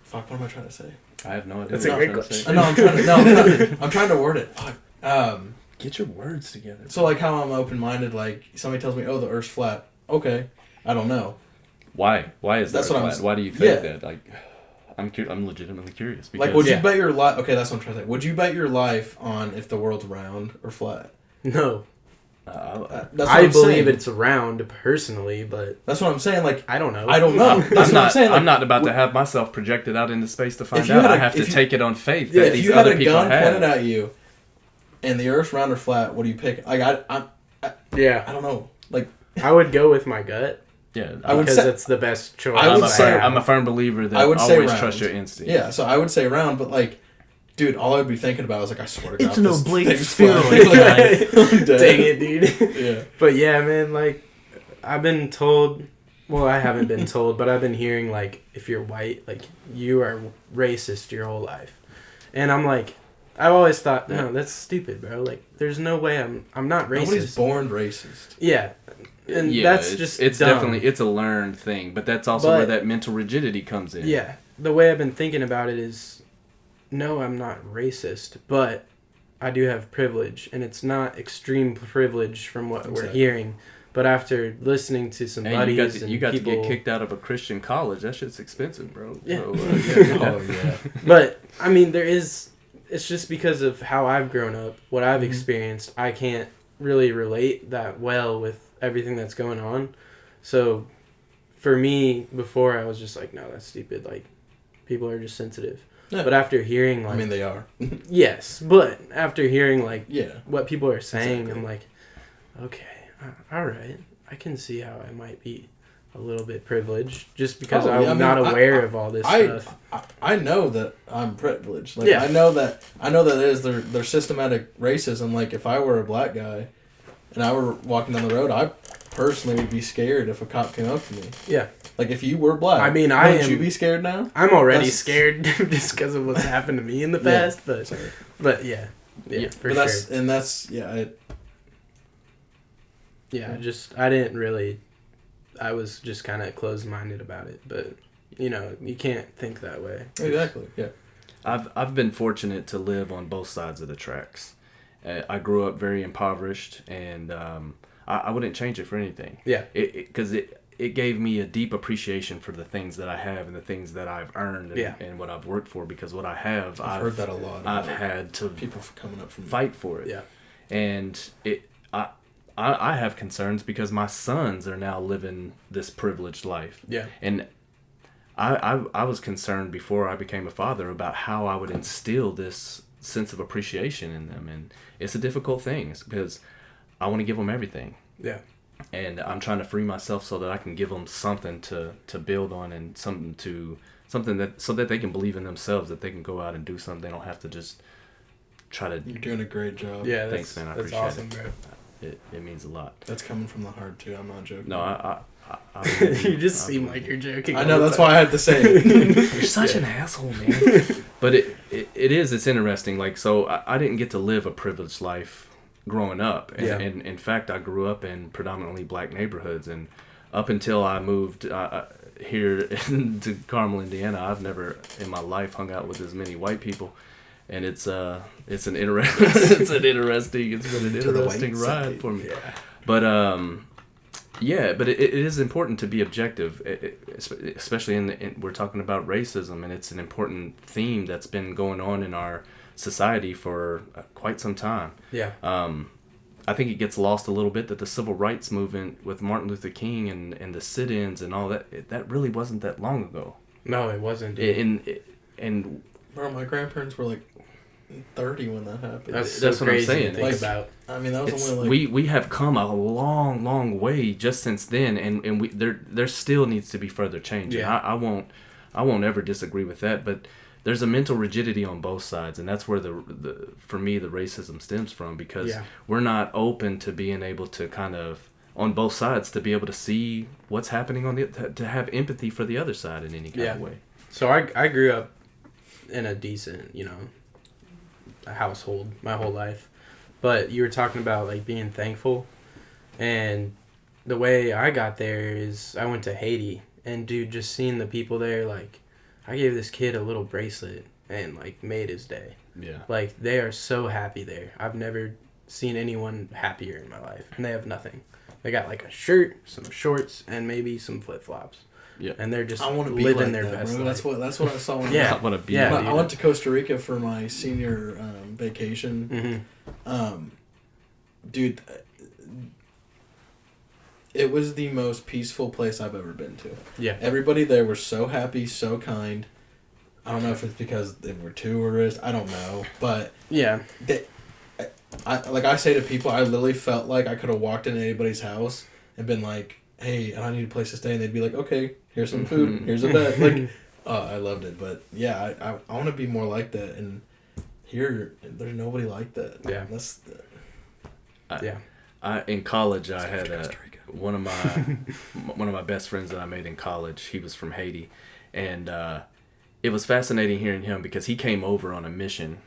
fuck, what am I trying to say? I have no idea. That's a great question. No, I'm trying to word it. Fuck. Get your words together. So like how I'm open-minded, like somebody tells me, oh, the earth's flat. Okay, I don't know. Why? Why is That's that what flat? I'm. Why do you think Yeah. that? Like, I'm legitimately curious. Because, Like, would you bet your life? Okay, that's what I'm trying to say. Would you bet your life on if the world's round or flat? No. That's what I I'm believe saying. it's round personally, but That's what I'm saying. Like, I don't know. I don't know. That's what I'm saying. Like, I'm not about to have myself projected out into space to find if you out. had I a- have to if you- take it on faith yeah, that if these you had other a people gun pointed have. at you, and the earth's round or flat, what do you pick? Like, I don't know. Like, I would go with my gut Yeah, I would because say- it's the best choice. I would say- I'm a firm believer that I would say always round. trust your instinct. yeah. So I would say round, but like, dude, all I'd be thinking about is like, I swear to God, It's an this oblique thing's spheroid, flat. guys. I'm dead. Dang it, dude. Yeah. But yeah, man, like, I've been told, well, I haven't been told, but I've been hearing, like, if you're white, like, you are racist your whole life. And I'm like, I've always thought, no, that's stupid, bro. Like, there's no way I'm not racist. Nobody's born racist. Yeah. And Yeah, that's just it's dumb. definitely it's a learned thing, but that's also where that mental rigidity comes in. Yeah. The way I've been thinking about it is, no, I'm not racist, but I do have privilege, and it's not extreme privilege from what we're hearing. But after listening to some Hey, buddies you got people, to get kicked out of a Christian college. That shit's expensive, bro. Yeah. So, Oh yeah. But I mean, it's just because of how I've grown up, what I've experienced. I can't really relate that well with everything that's going on. So for me, before, I was just like, no, that's stupid. Like, people are just sensitive. Yeah. But after hearing, like, I mean, they are. yes, but after hearing, like, Yeah. what people are saying, Exactly. I'm like, okay, all right, I can see how I might be a little bit privileged just because I'm not aware of all this stuff. I know that I'm privileged. Like, Yeah. I know that it is their systematic racism. Like, if I were a black guy and I were walking down the road, I personally would be scared if a cop came up to me. Yeah. Like, if you were black, I mean, wouldn't you be scared now? I'm already That's- scared just because of what's happened to me in the Yeah. past, but yeah, for But sure. that's yeah. I didn't really, I was just kind of closed-minded about it, but, you know, you can't think that way. Exactly. Yeah. I've been fortunate to live on both sides of the tracks. I grew up very impoverished, and I wouldn't change it for anything. Yeah. Because it gave me a deep appreciation for the things that I have and the things that I've earned and what I've worked for. Because what I have, I've heard that a lot. I've had to people coming up from fight for it. Yeah. And I have concerns because my sons are now living this privileged life. Yeah. And I was concerned before I became a father about how I would instill this sense of appreciation in them. And it's a difficult thing. It's because I want to give them everything. Yeah. And I'm trying to free myself so that I can give them something to build on and something that so that they can believe in themselves, that they can go out and do something. They don't have to just try to. You're doing a great job. Yeah, Thanks, man. I that's appreciate awesome, it. bro. It means a lot. That's coming from the heart too. I'm not joking. No, You just seem like you're joking. I know, that's why I had to say it. You're such an asshole, man. But it's interesting. Like, so I didn't get to live a privileged life growing up. And in fact, I grew up in predominantly black neighborhoods. And up until I moved here to Carmel, Indiana, I've never in my life hung out with as many white people. And it's been an interesting ride for me. Yeah. But but it is important to be objective, especially we're talking about racism, and it's an important theme that's been going on in our society for quite some time. Yeah. I think it gets lost a little bit that the civil rights movement with Martin Luther King and the sit-ins and all that, that really wasn't that long ago. No, it wasn't. And Bro, my grandparents were like 30 when that happened. That's what I'm crazy saying. to think about. I mean, that was only like... We have come a long way just since then, and there still needs to be further change. Yeah. I won't ever disagree with that, but there's a mental rigidity on both sides, and that's where for me the racism stems from, because we're not open to being able to kind of on both sides to be able to see what's happening to have empathy for the other side in any kind of way. So I grew up in a decent, household my whole life, but you were talking about like being thankful, and the way I got there is I went to Haiti, and dude, just seeing the people there, like I gave this kid a little bracelet and like made his day. Yeah. Like they are so happy there. I've never seen anyone happier in my life, and they have nothing. They got like a shirt, some shorts, and maybe some flip-flops. Yeah. And they're just I want to be living like their that, best bro. life. That's what I saw when I want to be. Yeah. I went to Costa Rica for my senior vacation. Mm-hmm. Dude, it was the most peaceful place I've ever been to. Yeah. Everybody there was so happy, so kind. I don't know if it's because they were tourists. I don't know, but Yeah. I say to people, I literally felt like I could have walked into anybody's house and been like, "Hey, I need a place to stay," and they'd be like, "Okay, here's some food, here's a bed." Like, I loved it. But yeah, I want to be more like that, and here there's nobody like that. Yeah. That's In college, I had one of my best friends that I made in college. He was from Haiti, and it was fascinating hearing him because he came over on a mission.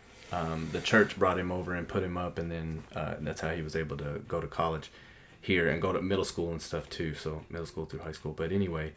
The church brought him over and put him up, and then that's how he was able to go to college here and go to middle school and stuff too. So middle school through high school. But anyway,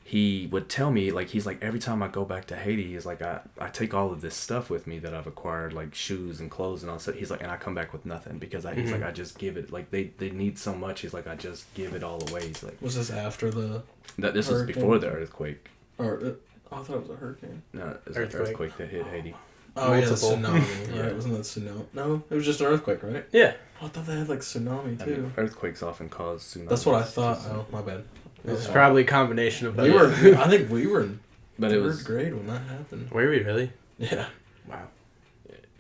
he would tell me, like, he's like, every time I go back to Haiti, he's like, I take all of this stuff with me that I've acquired, like shoes and clothes and all that. He's like, and I come back with nothing because he's like, I just give it, like they need so much. He's like, I just give it all away. He's like, was this after the? This was before the earthquake. Or I thought it was a hurricane. No, it was an earthquake that hit Haiti. Oh, yeah, the Multiple. tsunami, right? Yeah. Wasn't that tsunami? No, it was just an earthquake, right? Yeah. I thought they had like tsunami I too. mean, earthquakes often cause tsunamis. That's what I thought. Oh, my bad. It's probably a combination of both. I think we were in But it was third grade when that happened. Were we really? Yeah. Wow.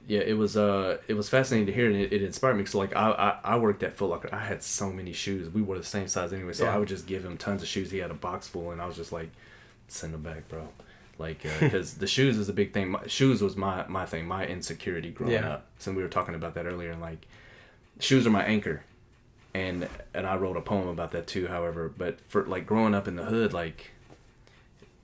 Yeah, it was fascinating to hear, and it inspired me. So like I worked at Full Locker. I had so many shoes. We were the same size anyway, so Yeah. I would just give him tons of shoes. He had a box full, and I was just like, send them back, bro. Like, because the shoes is a big thing. Shoes was my thing, my insecurity growing up. So we were talking about that earlier, and like, shoes are my anchor, and I wrote a poem about that too. However, but for like growing up in the hood, like,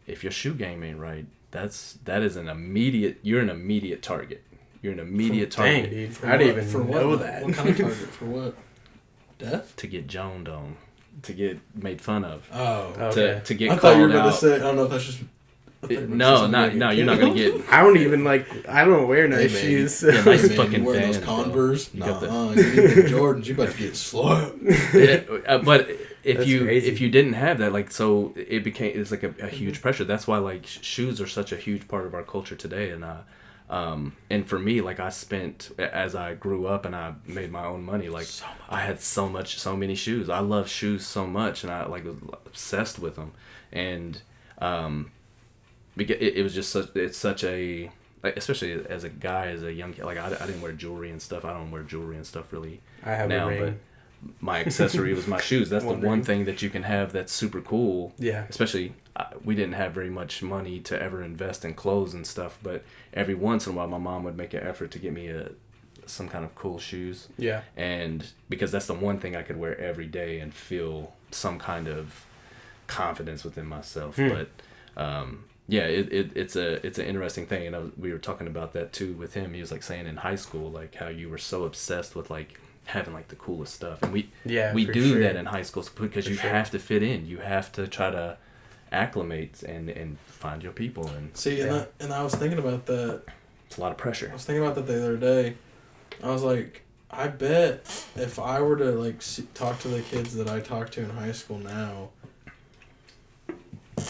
if your shoe game ain't right, that is an immediate. You're an immediate target. You're an immediate target. Dang, dude. I didn't even know that. What kind of target? For what? Death? To get joned on, to get made fun of, Oh. Okay. to get I called thought you were going to out. say, I don't know if that's just... No, you're not gonna get. I don't even I don't wear nice man, shoes. Yeah, nice Hey, man, fucking you wearing those Vans, bro. Converse? You got Nah, you need the Jordans. You about to get slapped. But if That's you crazy. didn't have that, like, so it's like a huge pressure. That's why like shoes are such a huge part of our culture today. And for me, like, I spent, as I grew up and I made my own money, like, I had so many shoes. I love shoes so much, and I like was obsessed with them. And because it was just such a, like, especially as a guy, as a young kid, like, I didn't wear jewelry and stuff. I don't wear jewelry and stuff really I have now, a ring. but my accessory was my shoes. That's the One one ring. thing that you can have that's super cool. Yeah. Especially, we didn't have very much money to ever invest in clothes and stuff, but every once in a while my mom would make an effort to get me some kind of cool shoes. Yeah. And because that's the one thing I could wear every day and feel some kind of confidence within myself. But yeah, it's an interesting thing, and we were talking about that too with him. He was like saying in high school, like how you were so obsessed with like having like the coolest stuff, and we do that in high school because you have to fit in. You have to try to acclimate and find your people. And see, and I was thinking about that. It's a lot of pressure. I was thinking about that the other day. I was like, I bet if I were to like talk to the kids that I talk to in high school now,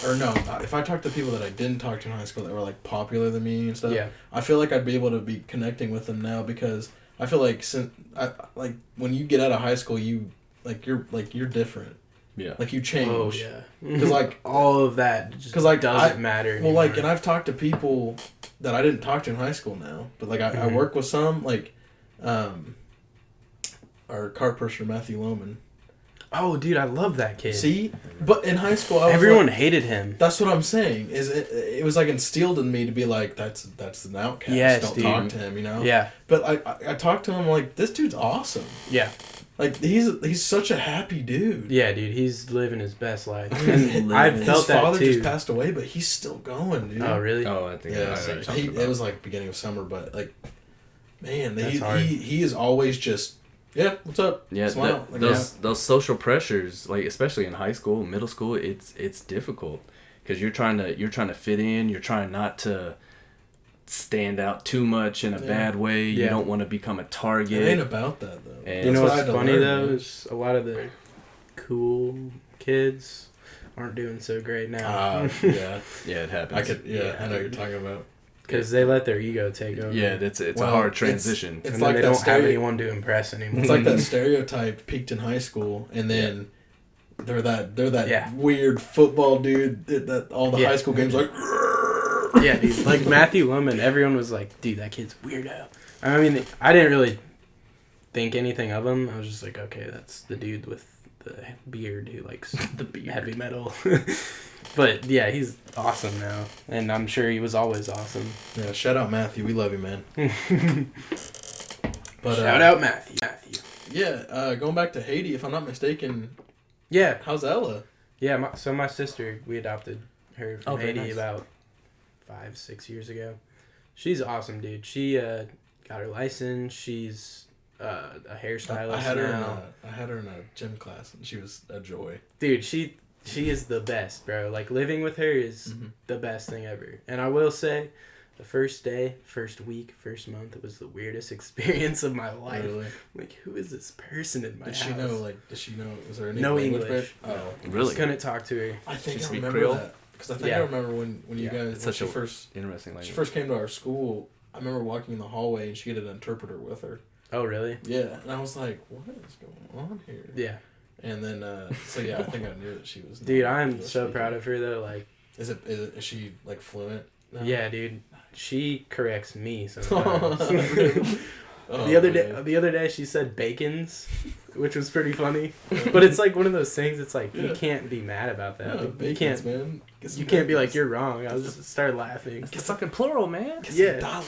or no, if I talked to people that I didn't talk to in high school that were like popular than me and stuff, I feel like I'd be able to be connecting with them now, because I feel like like when you get out of high school, you're different. Yeah. Like you change. Oh yeah. Because like all of that just like doesn't matter anymore. Well, like, and I've talked to people that I didn't talk to in high school now, but like I work with some, like our cart pusher Matthew Lohman. Oh, dude, I love that kid. See, but in high school, everyone hated him. That's what I'm saying. Is it was like instilled in me to be like, that's an outcast. Yes, don't dude. talk to him, you know. Yeah. But I talked to him like, this dude's awesome. Yeah. Like he's such a happy dude. Yeah, dude, he's living his best life. And I've felt that too. His father just passed away, but he's still going, dude. Oh, really? Oh, I think it was like beginning of summer, but like, man, he is always just. Yeah, what's up? Yeah, those social pressures, like especially in high school, middle school, it's difficult because you're trying to fit in. You're trying not to stand out too much in a bad way. You don't want to become a target. It ain't about that though. And you know what's funny though is a lot of the cool kids aren't doing so great now. Yeah, it happens. I know what you're talking about. Because they let their ego take over. Yeah, it's a hard transition. It's like they don't have anyone to impress anymore. It's like that stereotype peaked in high school, and then they're that weird football dude that all the high school games like. Yeah, dude. Like Matthew Lohman, everyone was like, "Dude, that kid's weirdo." I mean, I didn't really think anything of him. I was just like, "Okay, that's the dude with the beard who likes the heavy metal." But yeah, he's awesome now, and I'm sure he was always awesome. Yeah, shout out Matthew. We love you, man. But shout out Matthew. Yeah, going back to Haiti, if I'm not mistaken. Yeah. How's Ella? Yeah, so my sister, we adopted her from Haiti nice. about 5-6 years ago. She's awesome, dude. She got her license. She's a hairstylist I had now. I had her in a gym class, and she was a joy. Dude, she is the best, bro. Like, living with her is the best thing ever. And I will say, the first day, first week, first month, it was the weirdest experience of my life. Really? Like, who is this person in my house? Does she know, was there any no English? Oh, really? Just couldn't talk to her. I think She I speak remember Creole? that. Because I think I remember when you guys, it's such she first interesting language. She first came to our school, I remember walking in the hallway, and she had an interpreter with her. Oh, really? Yeah, and I was like, what is going on here? Yeah. And then, so yeah, I think I knew that she was. Dude, I'm so proud of her though. Like, is she like fluent now? Yeah, dude. She corrects me sometimes. The the other day she said bacons, which was pretty funny. But it's like one of those things. It's like you can't be mad about that. Like, bacons, man. You can't be like, you're wrong. I was just start laughing. It's the fucking plural, man. Yeah.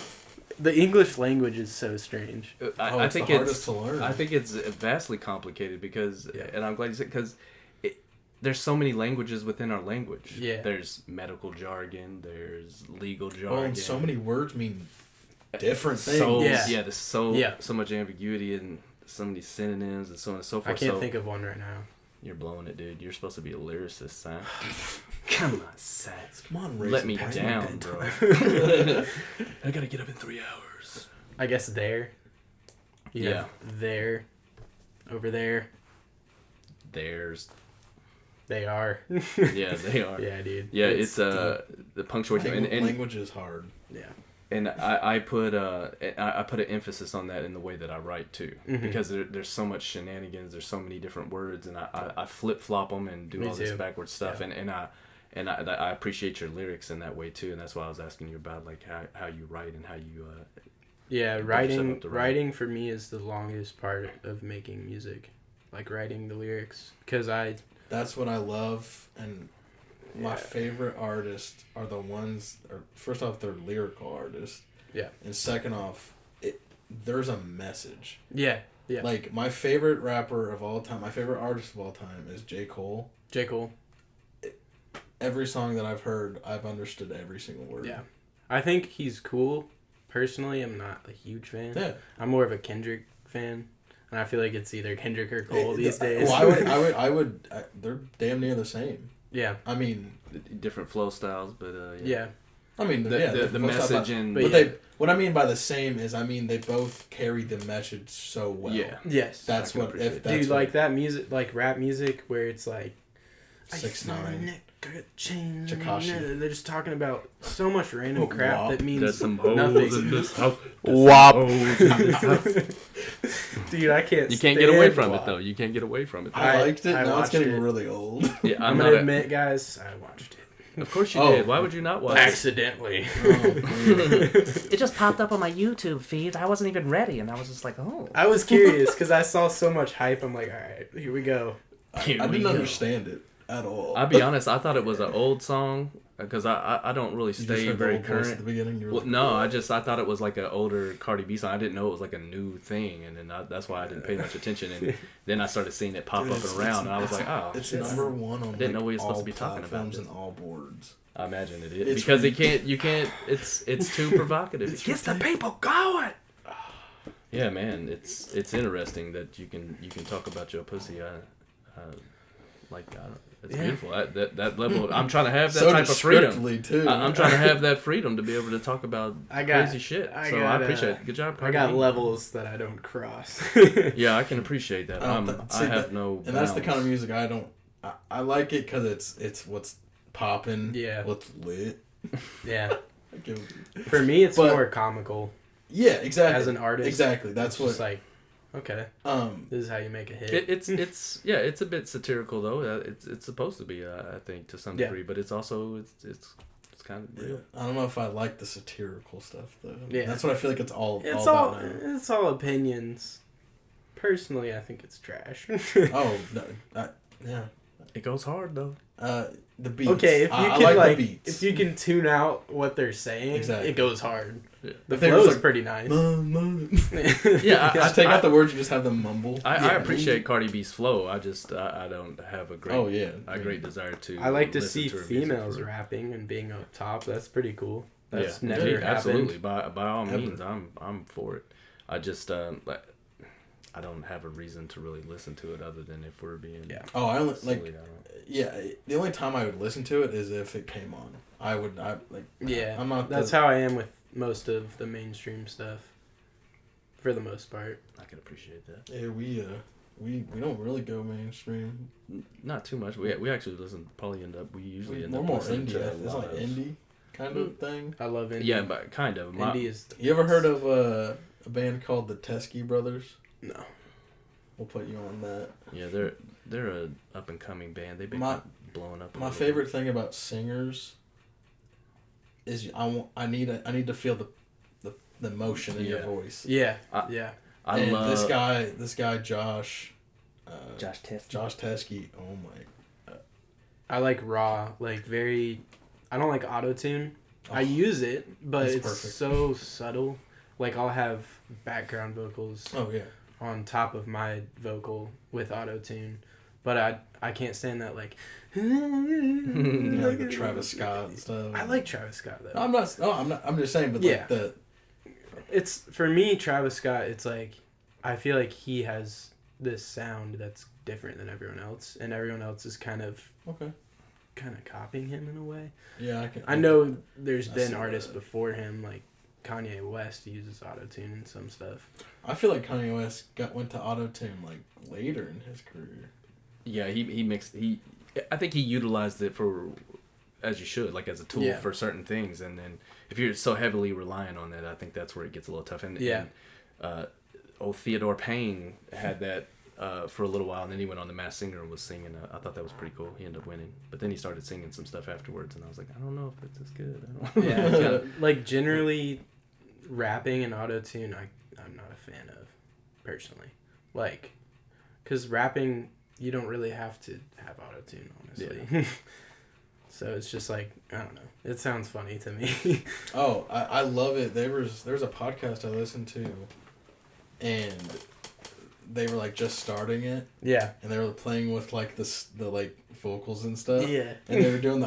The English language is so strange. I think it's hardest to learn. I think it's vastly complicated because, and I'm glad you said, because there's so many languages within our language. Yeah. There's medical jargon. There's legal jargon. Oh, and so many words mean different things. There's so much ambiguity and so many synonyms and so on and so forth. I can't think of one right now. You're blowing it, dude. You're supposed to be a lyricist, son. Come on, son. Come on, let me down, bro. I gotta get up in 3 hours. I guess there. Yeah. There. Over there. There's. They are. Yeah, they are. Yeah, dude. Yeah, it's the punctuation and language is hard. Yeah. And I put an emphasis on that in the way that I write too, because there's so much shenanigans. There's so many different words, and I flip flop them and do all this backwards stuff. Yeah. And I appreciate your lyrics in that way too, and that's why I was asking you about like how you write and how you. Writing for me is the longest part of making music, like writing the lyrics, because That's what I love, and my favorite artists are the ones. Or first off, they're lyrical artists. Yeah. And second off, there's a message. Yeah. Yeah. Like my favorite rapper of all time, my favorite artist of all time is J. Cole. J. Cole. every song that I've heard, I've understood every single word. Yeah. I think he's cool. Personally, I'm not a huge fan. Yeah. I'm more of a Kendrick fan. And I feel like it's either Kendrick or Cole these days. Well, I would. They're damn near the same. Yeah. I mean, different flow styles, but yeah. I mean, the message and what I mean by the same is, I mean, they both carry the message so well. Yeah. Yes. That's what. If that's dude, like that music, like rap music, where it's like 6ix9ine, Tekashi. They're just talking about so much random crap that means There's some hoes nothing. in this house. WAP. Dude, I can't. You can't get away from it though. You can't get away from it. I liked it. I now it's getting watched it. really old. Yeah, I'm gonna admit, guys, I watched it. Of course you did. Why would you not watch it? Accidentally. It just popped up on my YouTube feed. I wasn't even ready, and I was just like, oh. I was curious because I saw so much hype. I'm like, all right, here we go. I didn't understand it at all. I'll be honest. I thought it was an old song because I don't really You just stay heard the very old voice current. at the beginning. You were Well, like, no, "Oh." I thought it was like an older Cardi B song. I didn't know it was like a new thing, and then that's why I didn't pay much attention. And then I started seeing it pop Dude, up and around, and I was like, oh, It's shit. number one on. I didn't know we were supposed all to be talking about platforms this. and all boards. I imagine it is It's because really- you can't. It's too provocative. It gets the people going. Yeah, man, it's interesting that you can talk about your pussy. It's beautiful. That level. Of, I'm trying to have that So type of freedom. descriptively, too. I'm trying to have that freedom to be able to talk about crazy shit. I appreciate it. Good job, I Cardi got B. levels that I don't cross. Yeah, I can appreciate that. I have no. And that's the kind of music I don't. I like it because it's what's popping. Yeah. What's lit. Yeah. Like For me, it's But- more comical. Yeah, exactly. As an artist, exactly. That's It's what. just like, okay, this is how you make a hit. It's a bit satirical though. It's supposed to be, I think, to some degree, but it's also it's kind of real. I don't know if I like the satirical stuff though. Yeah. That's what I feel like it's all It's all all about now. it's all opinions. Personally, I think it's trash. Oh no, yeah. It goes hard though. The beats. Okay, if you I can like the beats. if you can tune out what they're saying, Exactly. it goes hard. Yeah. The If they flow was is like, pretty nice. Yeah, Just take out the words. You just have them mumble. I appreciate Cardi B's flow. I just I don't have a great desire to. I like to listen see her music females for- rapping and being up top. That's pretty cool. That's yeah, never happened. absolutely. By all Ever. means, I'm for it. I just I don't have a reason to really listen to it other than if we're being Oh, I only silly, like. Yeah, the only time I would listen to it is if it came on. Yeah, I'm not. that's how I am with most of the mainstream stuff. For the most part. I can appreciate that. Yeah, we don't really go mainstream. Not too much. We actually listen. Probably we usually end We're up more listening indie. to a It's lot like of- indie kind of thing. I love indie. Yeah, but kind of. Indie is. You ever heard of a band called the Teskey Brothers? No. We'll put you on that. Yeah, they're a up and coming band. They've been My- blowing up. a My little favorite bit. thing about singers is I need to feel the motion in your Yeah. voice. Yeah. I- Yeah. I And love this guy Josh Test. Josh Teskey. Oh my. I like raw, like very. I don't like auto-tune. I use it, but It's it's perfect. so subtle. Like I'll have background vocals Oh yeah. on top of my vocal with auto-tune, but I can't stand that like. Like the Travis Scott and stuff. I like Travis Scott though. I'm not. No, I'm not. I'm just saying. But Yeah. like the. It's for me, Travis Scott. It's like I feel like he has this sound that's different than everyone else, and everyone else is kind of Okay. copying him in a way. Yeah, I can. I know there's I been see artists that. before him, like Kanye West uses autotune and some stuff. I feel like Kanye West went to autotune like later in his career. Yeah, he mixed I think he utilized it for as you should, like as a tool Yeah. for certain things, and then if you're so heavily reliant on that, I think that's where it gets a little tough. And Theodore Payne had that for a little while, and then he went on The Masked Singer and was singing. I thought that was pretty cool. He ended up winning, but then he started singing some stuff afterwards, and I was like, I don't know if it's as good. I don't Yeah, It's kinda- like generally, rapping and autotune, I'm not a fan of, personally. Like, because rapping, you don't really have to have autotune, honestly. So it's just like, I don't know. It sounds funny to me. Oh, I love it. There's a podcast I listened to, and they were like just starting it. Yeah. And they were playing with like the like vocals and stuff. Yeah. And they were doing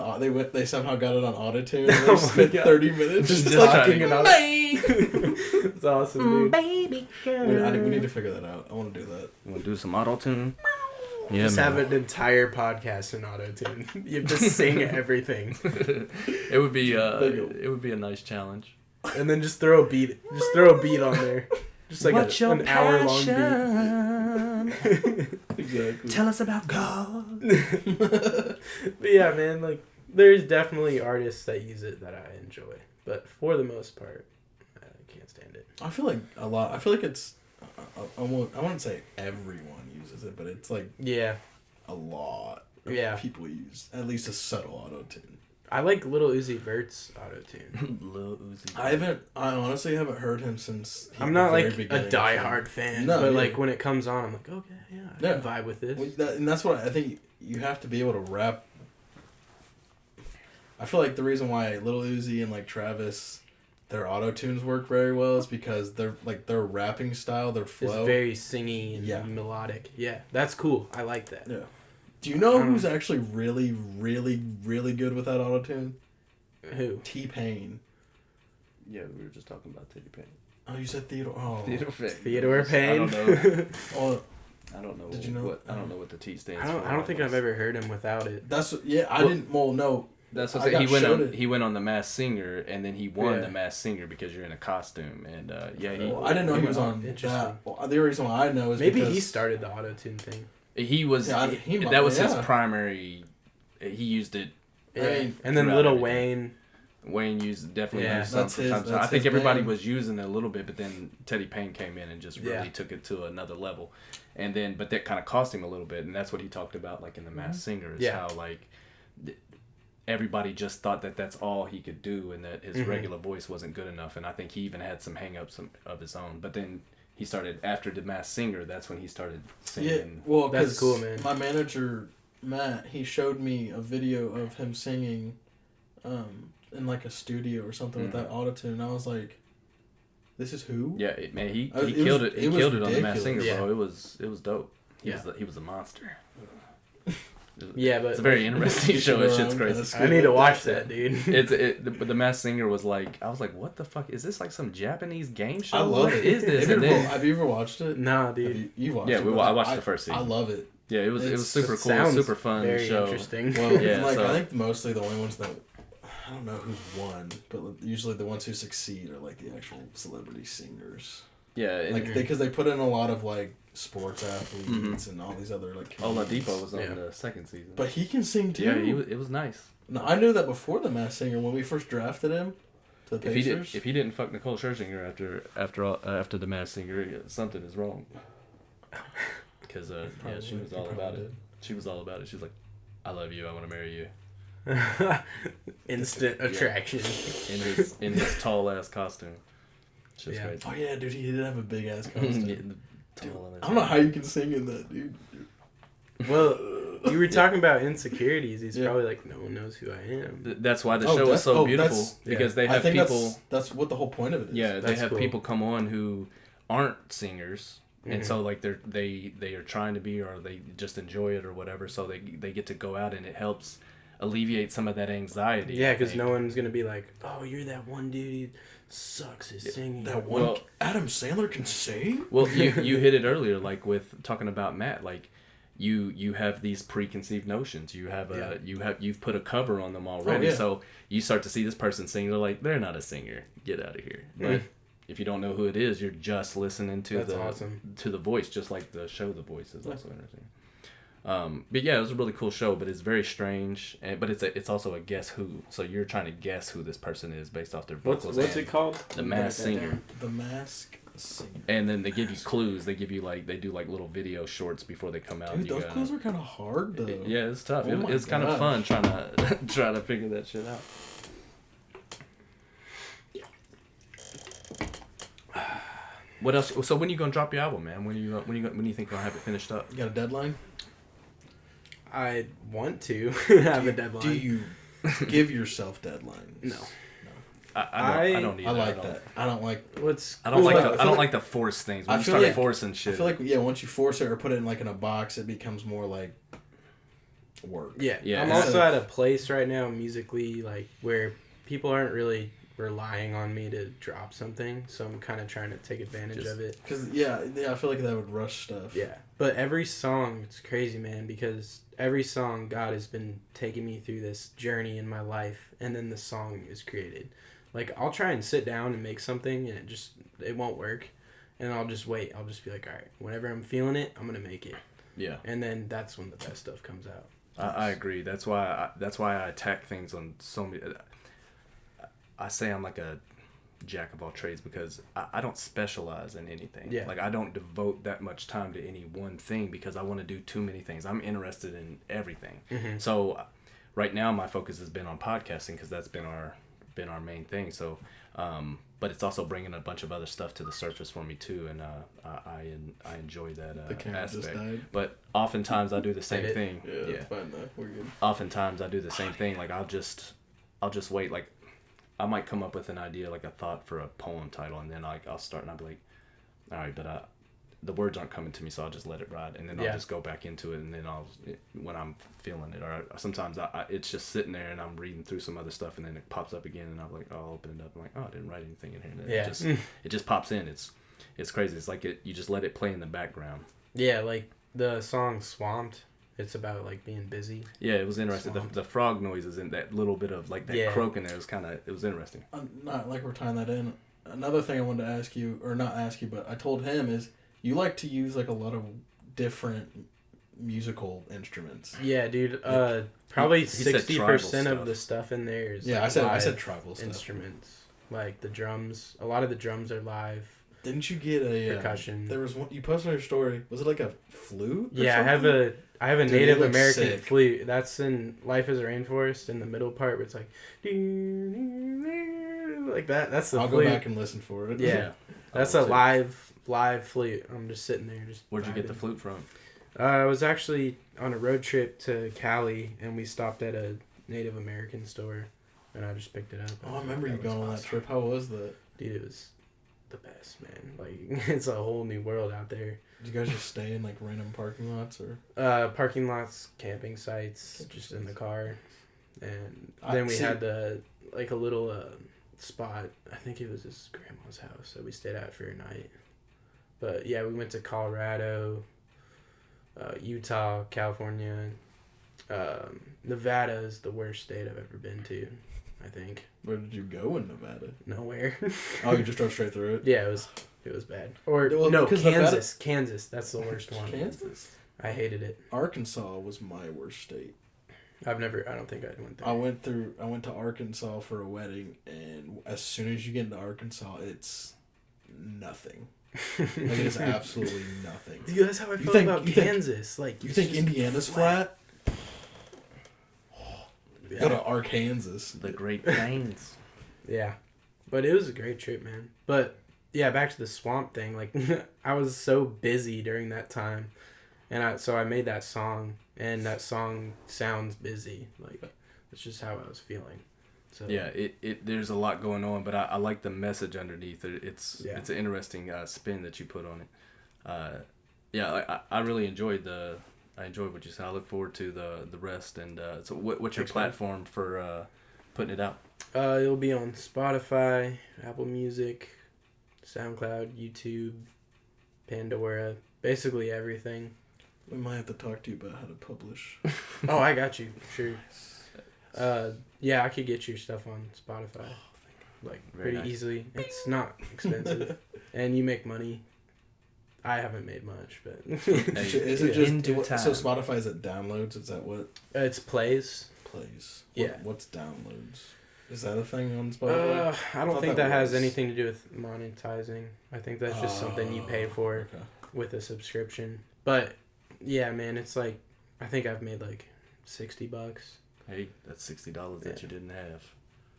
they somehow got it on autotune. And they spent 30 minutes Just like, talking it out. It's awesome, dude. Baby girl. we need to figure that out. I want to do that. You want to do some auto tune? Yeah, Just man. have an entire podcast in auto-tune. You have to sing everything. It would be a nice challenge. And then just throw a beat. Just throw a beat on there. Just like What's your an hour-long passion? Exactly. Tell us about God. beat. But yeah, man, like, there's definitely artists that use it that I enjoy. But for the most part, I can't stand it. I feel like it's I wouldn't say everyone uses it, but it's like Yeah. a lot of Yeah. people use at least a subtle auto tune. I like Lil Uzi Vert's auto-tune. Lil Uzi. I honestly haven't heard him since. I'm not the very like a beginning. diehard fan, No, but yeah. like when it comes on, I'm like, okay, yeah, I can vibe with this. Well, and that's what I think. You have to be able to rap. I feel like the reason why Lil Uzi and like Travis, their auto tunes work very well is because they're like their rapping style, their flow. It's very singy and Yeah. melodic. Yeah, that's cool. I like that. Yeah. Do you know who's actually really, really, really good with that auto tune? Who? T-Pain. Yeah, we were just talking about Teddy Payne. Oh, you said Theodore. Oh. Theodore Payne. I don't know. Oh, I don't know. Did you know? I don't know what the T stands for. I don't think I've ever heard him without it. that's I didn't. Well, no. That's what I I got he went showed on. it. He went on the Masked Singer, and then he won Yeah. the Masked Singer because you're in a costume, and yeah, he. Well, I didn't know he was went on Interesting. that. Well, the reason why I know is Maybe because he started the auto-tune thing. He was. Yeah, that was his yeah. primary. He used it. Yeah. mean, And then throughout Lil everything. Wayne. Wayne definitely Yeah. used some That's from his- time to time. that's I think his everybody main- was using it a little bit, but then Teddy Payne came in and just really Yeah. took it to another level, and then but that kind of cost him a little bit, and that's what he talked about, like in the Masked Singer, is Yeah. how like everybody just thought that that's all he could do, and that his regular voice wasn't good enough, and I think he even had some hang-ups of his own, but then he started after the Masked Singer. That's when he started singing. Yeah, well, That's 'cause cool, man. My manager Matt, he showed me a video of him singing, in like a studio or something with that autotune, and I was like, "This is who?" Yeah, man, he It killed was- it. He it was killed it on the Masked Singer, ridiculous. bro. It was dope. He Yeah. was a monster. Yeah, but It's a very interesting You show. should It's go just around, crazy. that's I need to watch that, dude. The Masked Singer was like, I was like, what the fuck is this? Like some Japanese game show? I love What it. is this? And then, Have you ever watched it? Nah, dude. You watched Yeah, it? I watched the first season. I love it. yeah, it was It's- super It cool, sounds super fun very show. interesting. Well, Yeah, like so- I think mostly the only ones that I don't know who's won, but usually the ones who succeed are like the actual celebrity singers. Yeah, and Like because they put in a lot of like sports athletes and all these other like. comedians. Oladipo was on Yeah. the second season. But he can sing too. yeah, it was nice. No, I knew that before the Masked Singer when we first drafted him to the Pacers. If he didn't fuck Nicole Scherzinger after the Masked Singer, something is wrong. Because yeah, she was all about it. She was all about it. She was like, "I love you. I want to marry you." Instant attraction. In his tall ass costume. It's just Yeah. crazy. Oh yeah, dude, he did have a big ass costume. Yeah, the tall ass- I don't know how you can sing in that, dude. Well, you were talking about insecurities. He's Yeah. probably like, no one knows who I am. That's why the show is so beautiful, because they I have think people. That's what the whole point of it is. Yeah, they That's have cool. people come on who aren't singers, and Mhm. so like they are trying to be, or they just enjoy it or whatever. So they get to go out, and it helps alleviate some of that anxiety. Yeah, I because think. no one's gonna be like, oh, you're that one dude. He sucks at singing. That one Well- Adam Sandler can sing. Well, you hit it earlier, like with talking about Matt, like. You have these preconceived notions. You have you've put a cover on them already. Oh, yeah. So you start to see this person sing. They're like, they're not a singer. Get out of here. But if you don't know who it is, you're just listening to That's awesome. to the voice, just like the show. The Voice is also interesting. But yeah, it was a really cool show. But it's very strange. But it's also a guess who. So you're trying to guess who this person is based off their vocals. What's and it called? The Masked Singer. The Masked Singer. And then they give you clues. They give you they do like little video shorts before they come out. Dude, You those gotta- clues are kind of hard though. Yeah, it's tough. Oh my It's kind of gosh. fun trying to figure that shit out. What else? So when you gonna drop your album, man? When you think you'll have it finished up? You got a deadline? I want to have a deadline. Do you give yourself deadlines? No. I don't need I that. like that. I don't like. I don't like Well, to. I I feel don't like- like to force things. I When you feel start like- forcing I shit. feel like once you force it or put it in like in a box, it becomes more like work. Yeah. I'm and also at a place right now musically like where people aren't really relying on me to drop something, so I'm kind of trying to take advantage of it. Because I feel like that would rush stuff. Yeah, but every song, it's crazy, man, because every song God has been taking me through this journey in my life, and then the song is created. Like, I'll try and sit down and make something, and it won't work, and I'll just wait. I'll just be like, all right, whenever I'm feeling it, I'm gonna make it. Yeah. And then that's when the best stuff comes out. I agree. That's why I attack things on so many. I say I'm like a jack of all trades because I don't specialize in anything. Yeah. Like, I don't devote that much time to any one thing because I want to do too many things. I'm interested in everything. Mm-hmm. So right now my focus has been on podcasting because that's been our main thing. So, but it's also bringing a bunch of other stuff to the surface for me too, and I enjoy that The camera just aspect. died. But oftentimes I do the same Did it? thing. Yeah, that's fine though. We're good. Oftentimes I do the same thing. Like I'll just wait. Like I might come up with an idea, like a thought for a poem title, and then I'll start and I'll be like, all right, but the words aren't coming to me, so I'll just let it ride, and then I'll just go back into it, and then when I'm feeling it, or sometimes it's just sitting there and I'm reading through some other stuff, and then it pops up again, and I'm like, I'll open it up, I'm like, oh, I didn't write anything in here, and then it just pops in. It's crazy. It's like you just let it play in the background. Yeah, like the song Swamped, it's about like being busy. Yeah, it was interesting. The frog noises and that little bit of like that croak in there it was interesting. Not like we're tying that in. Another thing I wanted to ask you, or not ask you, but I told him is you like to use like a lot of different musical instruments. Yeah, dude. Probably he said 60% tribal of the stuff in there is Yeah, like I live said tribal stuff. instruments. Like the drums. A lot of the drums are live. Didn't you get a Percussion. there was one you posted on your story. Was it like a flute? Or Yeah, something? I have a Dude, it Native looks American sick. flute. That's in Life is a Rainforest in the middle part where it's like like that. That's the I'll flute. go back and listen for it. Yeah. That's a live flute. I'm just sitting there just Where'd you get the vibing. flute from? I was actually on a road trip to Cali, and we stopped at a Native American store, and I just picked it up. Oh, I remember you was going on that awesome. trip. How was that? Dude, it was the best, man. Like, it's a whole new world out there. Did you guys just stay in like random parking lots or? Parking lots, camping sites, just in the car, and then we see- had a little spot. I think it was his grandma's house that we stayed at for a night. But yeah, we went to Colorado, Utah, California. Nevada is the worst state I've ever been to, I think. Where did you go in Nevada? Nowhere. Oh, you just drove straight through it. Yeah, it was bad. Or Well, no, because Kansas. That's the worst one. Kansas. I hated it. Arkansas was my worst state. I don't think I went there. I went to Arkansas for a wedding, and as soon as you get into Arkansas, it's nothing. Like it's absolutely nothing. Dude, that's how I felt think- about you think- Kansas. Like, You it's think just Indiana's flat? Yeah. Go to Arkansas. The Great Plains. Yeah, but it was a great trip, man. But yeah, back to the swamp thing. Like, I was so busy during that time, and so I made that song, and that song sounds busy. Like, it's just how I was feeling. So Yeah, there's a lot going on, but I like the message underneath it. It's an interesting spin that you put on it. I really enjoyed what you said. I look forward to the rest. And so what's your platform for putting it out? it'll be on Spotify, Apple Music, SoundCloud, YouTube, Pandora, basically everything. We might have to talk to you about how to publish. Oh, I got you. Sure. Yeah, I could get your stuff on Spotify, like Very pretty nice. easily. It's not expensive, and you make money. I haven't made much, but Is it just In due so time. Spotify is it downloads? Is that what it's plays. plays? Yeah. What's downloads? Is that a thing on Spotify? I don't thought think that that has was- anything to do with monetizing. I think that's just something you pay for Okay. with a subscription. But yeah, man, it's like I think I've made like $60. Hey, that's $60 that Yeah. you didn't have.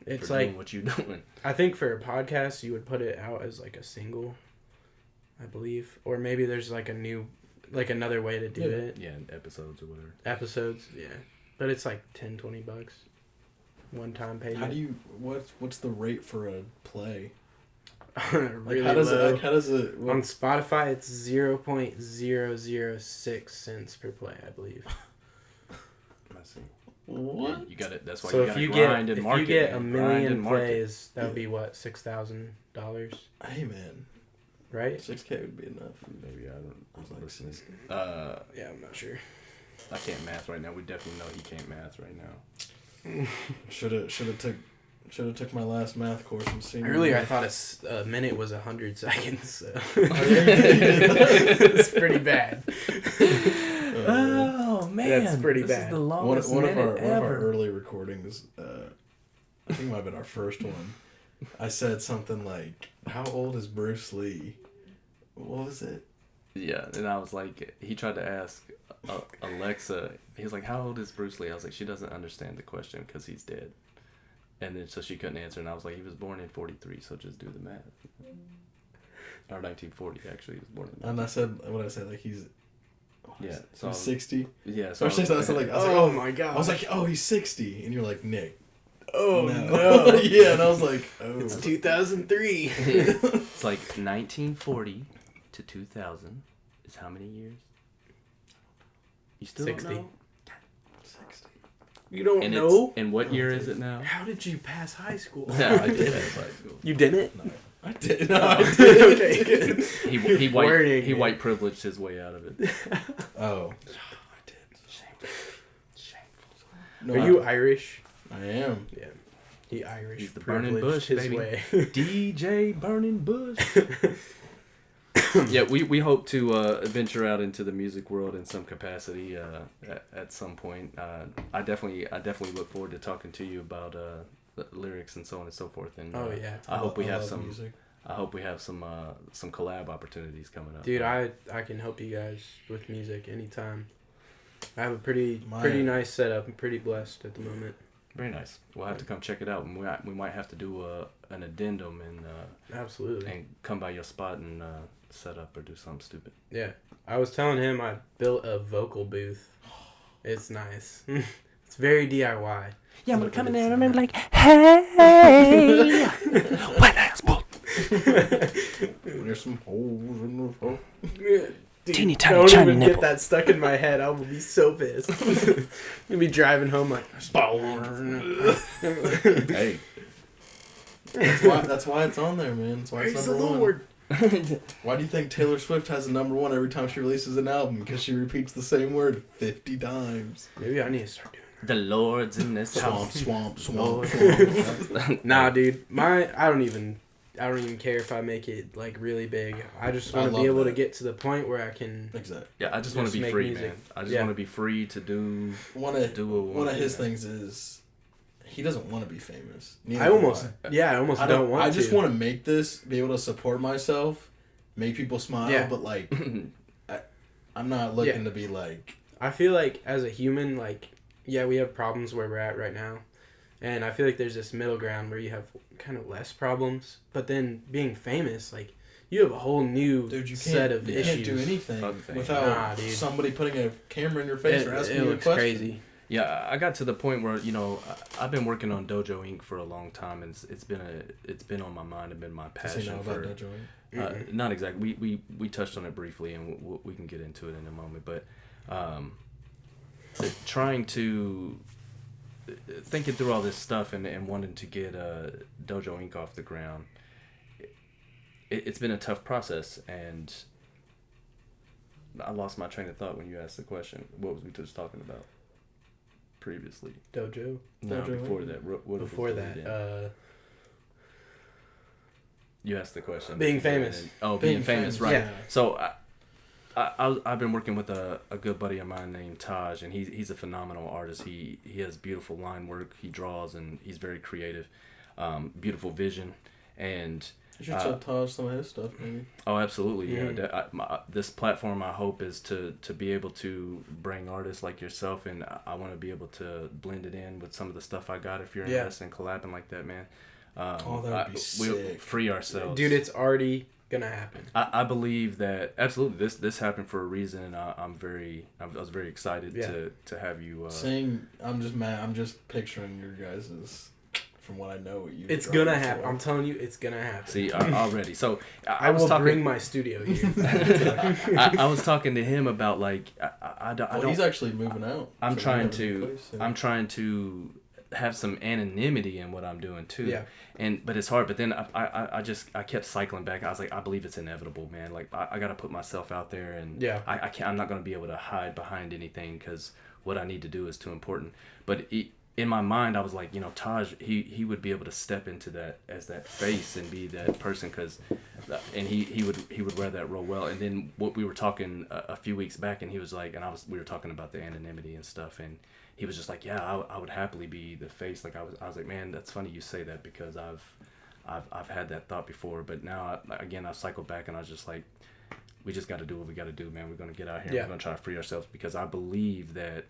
It's for like doing what you're doing. I think for a podcast you would put it out as like a single, I believe, or maybe there's like another way to do it. Yeah, and episodes or whatever. Episodes, yeah, but it's like $10-$20. one-time payment. How do you what's the rate for a play? Really how does low. it On Spotify, it's 0.006 cents per play, I believe. I see. what? Yeah, you got it. That's why So you if got to you grind get and if market. you get man. a Grind million and market. plays, that would be what, $6,000, Hey man, right? 6K would be enough. Maybe I don't. I was like, Listen, 6K. Yeah, I'm not sure. I can't math right now. We definitely know he can't math right now. Should have took my last math course in senior Earlier, year. I thought a minute was 100 seconds. So. Oh, It's pretty bad. Oh man, That's pretty this bad. is the one longest of our minute one of our ever. early recordings. I think it might have been our first one. I said something like, "How old is Bruce Lee?" What was it? Yeah, and I was like, he tried to ask Alexa. He was like, "How old is Bruce Lee?" I was like, "She doesn't understand the question because he's dead." And then so she couldn't answer, and I was like, "He was born in '43, so just do the math." Or 1940, actually, he was born in. And I said, what I said, like he's So he's 60. Yeah, so Or 60. I was like, Oh my god! I was like, oh, he's 60, and you're like, Nick. oh No. Yeah, and I was like, oh. It's 2003. it's like 1940 to 2000 is how many years? You still 60. don't know? 60. You don't And know? and what year is it now? How did you pass high school? Yeah, I did at high school. You didn't? No, I did. No, I did. Okay, good. He white privileged his way out of it. Oh. I did. Shameful. No, Are you Irish? I am. Yeah. He Irish. He's the burning privileged bush, his baby. way. DJ Burning Bush. Yeah, we hope to venture out into the music world in some capacity at some point. I definitely look forward to talking to you about the lyrics and so on and so forth. And Oh yeah. I hope we have love some. music. I hope we have some collab opportunities coming up. Dude, I can help you guys with music anytime. I have a pretty My- nice setup. I'm pretty blessed at the moment. Very nice. We'll have to come check it out, and we might have to do an addendum and Absolutely. come by your spot and set up or do something stupid. Yeah. I was telling him I built a vocal booth. It's nice. It's very DIY. Yeah, I'm gonna come in there and I'm gonna be like, hey, wet ass bull. There's some holes in the phone. Dude, Teeny tiny don't shiny even nipple. get that stuck in my head. I will be so pissed. You'll be driving home like, Hey. That's why it's on there, man. That's why it's praise the number one. Lord. Why do you think Taylor Swift has a number one every time she releases an album? Because she repeats the same word 50 times. Maybe I need to start doing The Lord's in this Swamp, house. swamp, Lord. swamp. that. Nah, dude. I don't even care if I make it like really big. I just want to love be able to that. get to the point where I can. Exactly. Yeah, I just want to be make free, music. man. I just Yeah. want to be free to do One what of I wanna his do, man. things is he doesn't want to be famous. I almost don't want to. I just want to make this, be able to support myself, make people smile, Yeah. but like, I'm not looking to be like. I feel like as a human, like, yeah, we have problems where we're at right now. And I feel like there's this middle ground where you have kind of less problems. But then being famous, like, you have a whole new Dude, you set can't, of you issues. can't do anything Fuck fame. without Nah, dude. somebody putting a camera in your face or asking It you a looks question. crazy. Yeah, I got to the point where I've been working on Dojo Inc. for a long time, and it's been on my mind and been my Does he passion know for. about Dojo Inc? Not exactly. We touched on it briefly, and we can get into it in a moment. But trying to thinking through all this stuff and wanting to get Dojo Inc. off the ground, it's been a tough process, and I lost my train of thought when you asked the question. What was we just talking about previously? Dojo. No, Dojo before Inc. that. What Before was that, it? You asked the question. Being famous. Being famous, right. Yeah. So I've been working with a good buddy of mine named E.A.R.T.H, and he's a phenomenal artist. He has beautiful line work. He draws, and he's very creative. Beautiful vision, and You should show Taj some of his stuff, maybe. oh, absolutely, yeah. Mhm. This platform, I hope, is to be able to bring artists like yourself, and I want to be able to blend it in with some of the stuff I got. If you're Yeah. interested in collabing like that, man. Oh, that would be we'll sick. free ourselves, Dude, it's already gonna happen. I believe that absolutely this happened for a reason, and I was very excited to have you. I'm just picturing your guys's. From what I know, what you. It's gonna happen. I'm telling you, it's gonna happen. See, already. So I will bring my studio here. I was talking to him about like I don't. He's actually moving out. I'm trying to have some anonymity in what I'm doing too. Yeah. But it's hard. But then I kept cycling back. I was like, I believe it's inevitable, man. Like I got to put myself out there, and I can't. I'm not gonna be able to hide behind anything because what I need to do is too important. But in my mind, I was like, Taj, he would be able to step into that as that face and be that person, and he would wear that role well. And then what we were talking a few weeks back, and he was like, we were talking about the anonymity and stuff, and he was just like, yeah, I would happily be the face. Like I was like, man, that's funny you say that because I've had that thought before, but now I cycled back and I was just like, we just got to do what we got to do, man. We're gonna get out here. Yeah. We're gonna try to free ourselves because I believe that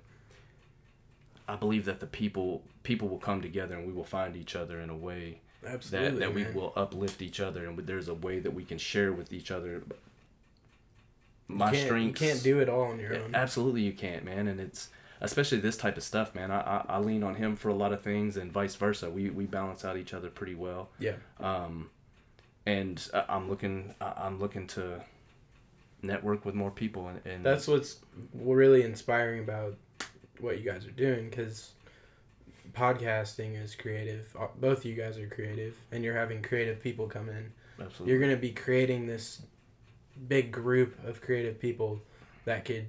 the people will come together and we will find each other in a way that we will uplift each other, and there's a way that we can share with each other strengths. You can't do it all on your own. Absolutely you can't, man. And it's especially this type of stuff, man. I lean on him for a lot of things and vice versa. We balance out each other pretty well. Yeah. And I'm looking to network with more people, and that's what's really inspiring about what you guys are doing, because podcasting is creative. Both of you guys are creative, and you're having creative people come in. Absolutely. You're going to be creating this big group of creative people that could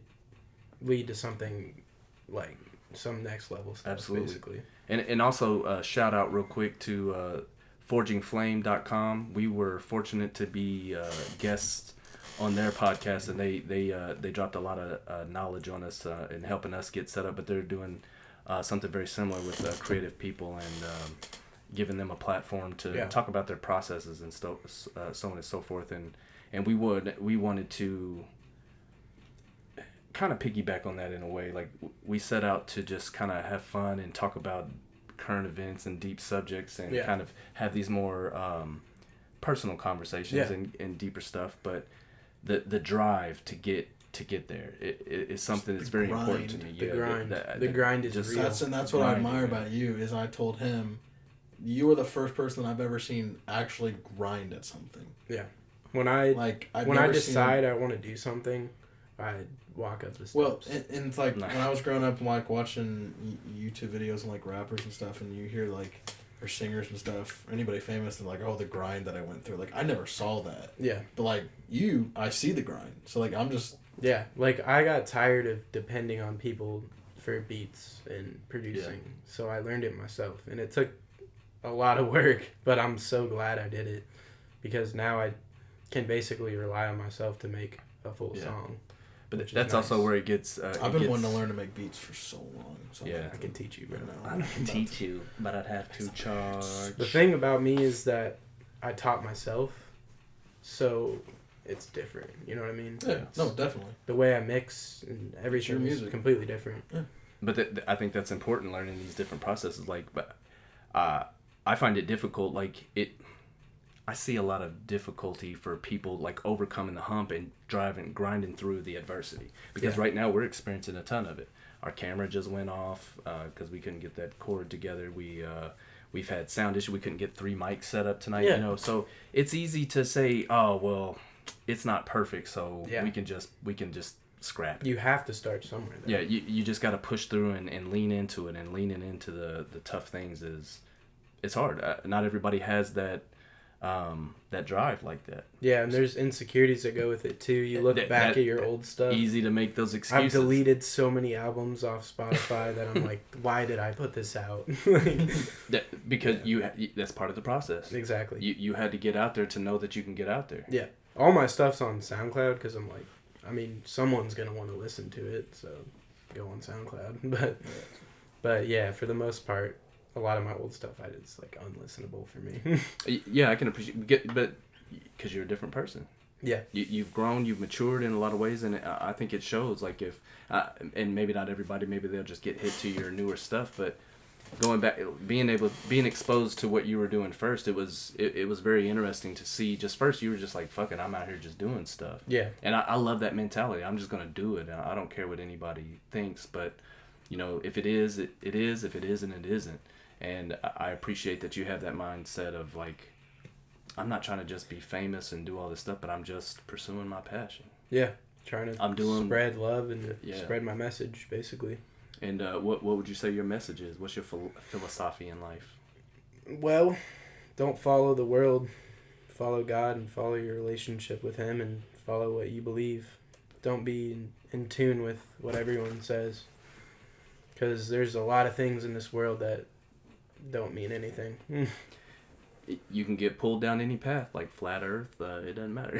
lead to something like some next level stuff. Absolutely. Basically. And also shout out real quick to forgingflame.com. We were fortunate to be guests on their podcast, and they dropped a lot of knowledge on us in helping us get set up, but they're doing something very similar with creative people and giving them a platform to talk about their processes and so on and so forth, and we wanted to kind of piggyback on that in a way. Like we set out to just kind of have fun and talk about current events and deep subjects and kind of have these more personal conversations and deeper stuff, but the drive to get there is something that's very important to me. The grind is real. That's what I admire about you. Is I told him, you were the first person I've ever seen actually grind at something. Yeah. When I decide I want to do something, I walk up the steps. Well, and it's like when I was growing up, like watching YouTube videos and like rappers and stuff, and you hear like or singers and stuff, anybody famous, and like, oh, the grind that I went through. Like I never saw that. Yeah. But like I see the grind. So like I'm just. Yeah, like I got tired of depending on people for beats and producing, so I learned it myself, and it took a lot of work, but I'm so glad I did it, because now I can basically rely on myself to make a full song. But that's also where it gets. I've been wanting to learn to make beats for so long. So I can teach you, bro. I can teach you, but I'd have to charge. The thing about me is that I taught myself, so it's different. You know what I mean? Yeah. No, definitely. The way I mix and everything is completely different. Yeah. But I think that's important, learning these different processes. Like, but I find it difficult. Like I see a lot of difficulty for people like overcoming the hump and grinding through the adversity, because right now we're experiencing a ton of it. Our camera just went off because we couldn't get that cord together. We've had sound issues. We couldn't get 3 mics set up tonight. You know, so it's easy to say, oh well, it's not perfect, so we can just scrap it. You have to start somewhere though. Yeah, you just got to push through and lean into it, and leaning into the tough things it's hard. Not everybody has that drive like that. Yeah, and there's insecurities that go with it too. You look back at your old stuff. Easy to make those excuses. I've deleted so many albums off Spotify that I'm like, why did I put this out? Because that's part of the process. Exactly. You had to get out there to know that you can get out there. Yeah. All my stuff's on SoundCloud because I'm like, I mean, someone's going to want to listen to it, so go on SoundCloud. But yeah, for the most part, a lot of my old stuff, it's like unlistenable for me. Yeah, I can appreciate, but because you're a different person. Yeah. You've grown, you've matured in a lot of ways, and I think it shows. Like and maybe not everybody, maybe they'll just get hit to your newer stuff, but going back, being exposed to what you were doing first, it was very interesting to see. Just first, you were just like, fuck it, I'm out here just doing stuff. Yeah. And I love that mentality. I'm just gonna do it. I don't care what anybody thinks. But, you know, if it is, it is. If it isn't, it isn't. And I appreciate that you have that mindset of like, I'm not trying to just be famous and do all this stuff, but I'm just pursuing my passion. Yeah. Trying to spread love and spread my message, basically. And what would you say your message is? What's your philosophy in life? Well, don't follow the world. Follow God and follow your relationship with Him and follow what you believe. Don't be in tune with what everyone says. Because there's a lot of things in this world that don't mean anything. You can get pulled down any path, like flat Earth. It doesn't matter.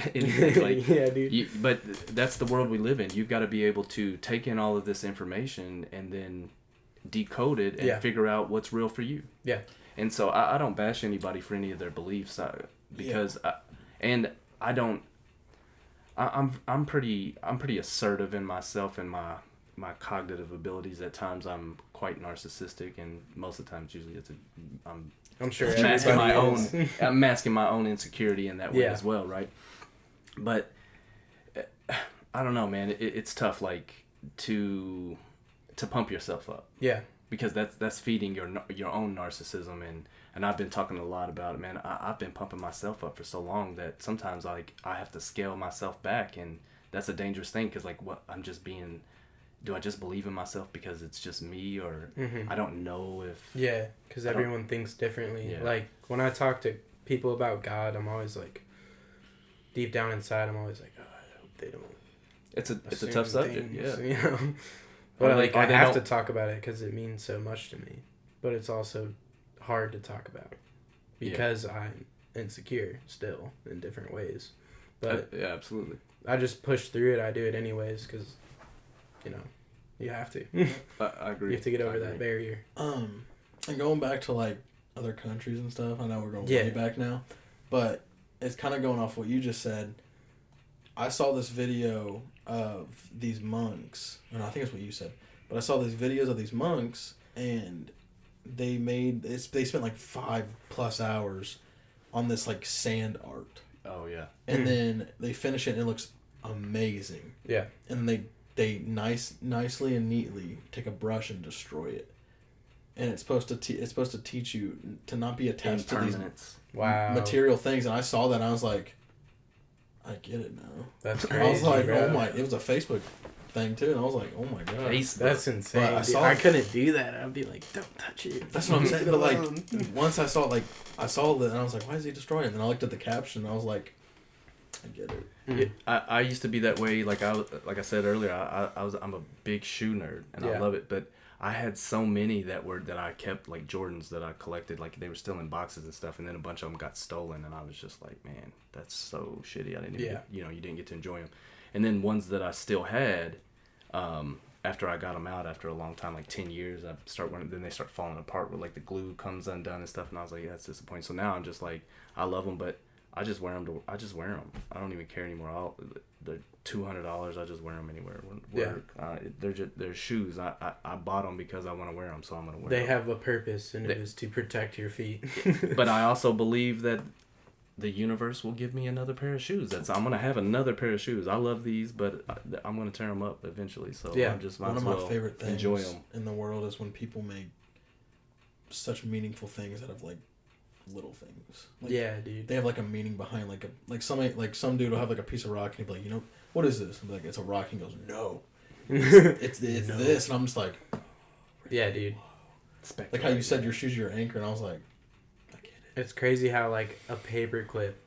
Like, yeah, dude. But that's the world we live in. You've got to be able to take in all of this information and then decode it and figure out what's real for you. Yeah. And so I don't bash anybody for any of their beliefs because I'm pretty assertive in myself and my cognitive abilities. At times I'm quite narcissistic, and most of the times usually I'm sure I'm masking my own insecurity in that way as well, right? But I don't know, man. It's tough, like to pump yourself up. Yeah. Because that's feeding your own narcissism, and I've been talking a lot about it, man. I've been pumping myself up for so long that sometimes I have to scale myself back, and that's a dangerous thing because like do I just believe in myself because it's just me, or I don't know if... Yeah, because everyone thinks differently. Yeah. Like, when I talk to people about God, I'm always like, deep down inside, I'm always like, oh, I hope they don't... It's a tough subject, things, you know? But like, I have to talk about it because it means so much to me. But it's also hard to talk about because I'm insecure still in different ways. But yeah, absolutely. I just push through it. I do it anyways because... You know, you have to. I agree. You have to get over that barrier. And going back to like other countries and stuff, I know we're going way back now, but it's kind of going off what you just said. I saw this video of these monks, and I think it's what you said, but I saw these videos of these monks, and they spent like 5+ hours on this like sand art. Oh yeah. And then they finish it and it looks amazing. Yeah. And they nicely and neatly take a brush and destroy it, and it's supposed to teach you to not be attached to these material things. And I saw that and I was like, I get it now. That's crazy. I was like, bro. oh my! It was a Facebook thing too, and I was like, oh my god, Facebook. That's insane. I couldn't do that. I'd be like, don't touch it. That's what I'm saying. But like, once I saw it, and I was like, why is he destroying it? And then I looked at the caption, and I was like, I get it. I used to be that way. Like I said earlier, I'm a big shoe nerd and I love it. But I had so many that I kept, like Jordans that I collected, like they were still in boxes and stuff, and then a bunch of them got stolen, and I was just like, man, that's so shitty. I didn't even you didn't get to enjoy them. And then ones that I still had, after I got them out after a long time, like 10 years, I start wearing. Then they start falling apart where like the glue comes undone and stuff, and I was like, yeah, that's disappointing. So now I'm just like, I love them, but I just wear them. I don't even care anymore. They're $200. I just wear them anywhere. They're shoes. I bought them because I want to wear them, so I'm gonna wear them. They have a purpose, and it is to protect your feet. But I also believe that the universe will give me another pair of shoes. I'm gonna have another pair of shoes. I love these, but I'm gonna tear them up eventually. So I just might as well one of my favorite things enjoy them in the world is when people make such meaningful things out of like little things. Like, yeah, dude. They have like a meaning behind some dude will have like a piece of rock and he'll be like, you know, what is this? And be like, it's a rock. And he goes, no, it's this. And I'm just like, yeah, dude. Like how you said your shoes are your anchor, and I was like, I get it. It's crazy how like a paper clip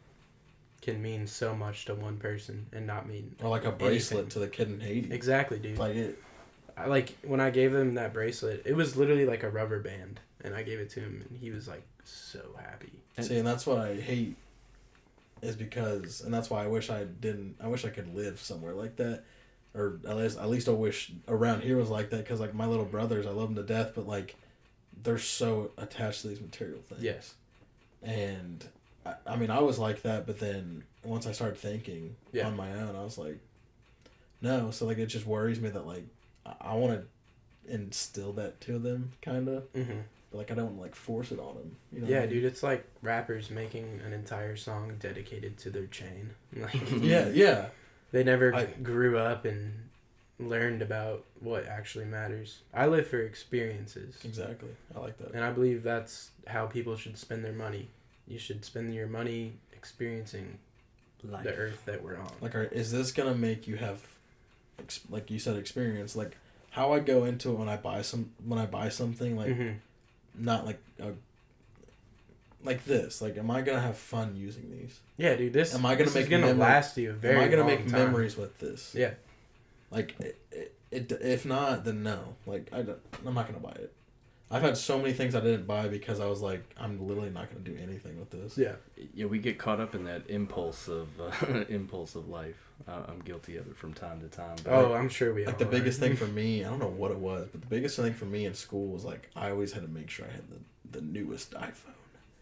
can mean so much to one person and not mean or like a bracelet to the kid in Haiti. Exactly, dude. Like when I gave him that bracelet, it was literally like a rubber band, and I gave it to him, and he was like so happy. See, and that's what I hate, is because, and that's why I wish I could live somewhere like that, or at least I wish around here was like that, because like my little brothers, I love them to death, but like they're so attached to these material things. Yes. And I mean, I was like that, but then once I started thinking on my own, I was like, no. So like it just worries me that like I want to instill that to them, kind of. Mm-hmm. but like I don't like force it on them. You know Yeah, what I mean? dude, it's like rappers making an entire song dedicated to their chain. Like, Yeah. they never grew up and learned about what actually matters. I live for experiences. Exactly. I like that. And I believe that's how people should spend their money. You should spend your money experiencing the earth that we're on. Like, is this gonna make you have, like you said, experience? Like, how I go into it when I buy something, like, not like like this. Like, am I gonna have fun using these? Yeah, dude. This am I gonna this make is gonna last you a very long time. Am I gonna make memories with this? Yeah. Like, if not, then no. Like, I'm not gonna buy it. I've had so many things I didn't buy because I was like, I'm literally not going to do anything with this. Yeah, we get caught up in that impulse of life. I'm guilty of it from time to time. But I'm sure we all like the biggest thing for me, I don't know what it was, but the biggest thing for me in school was like I always had to make sure I had the newest iPhone.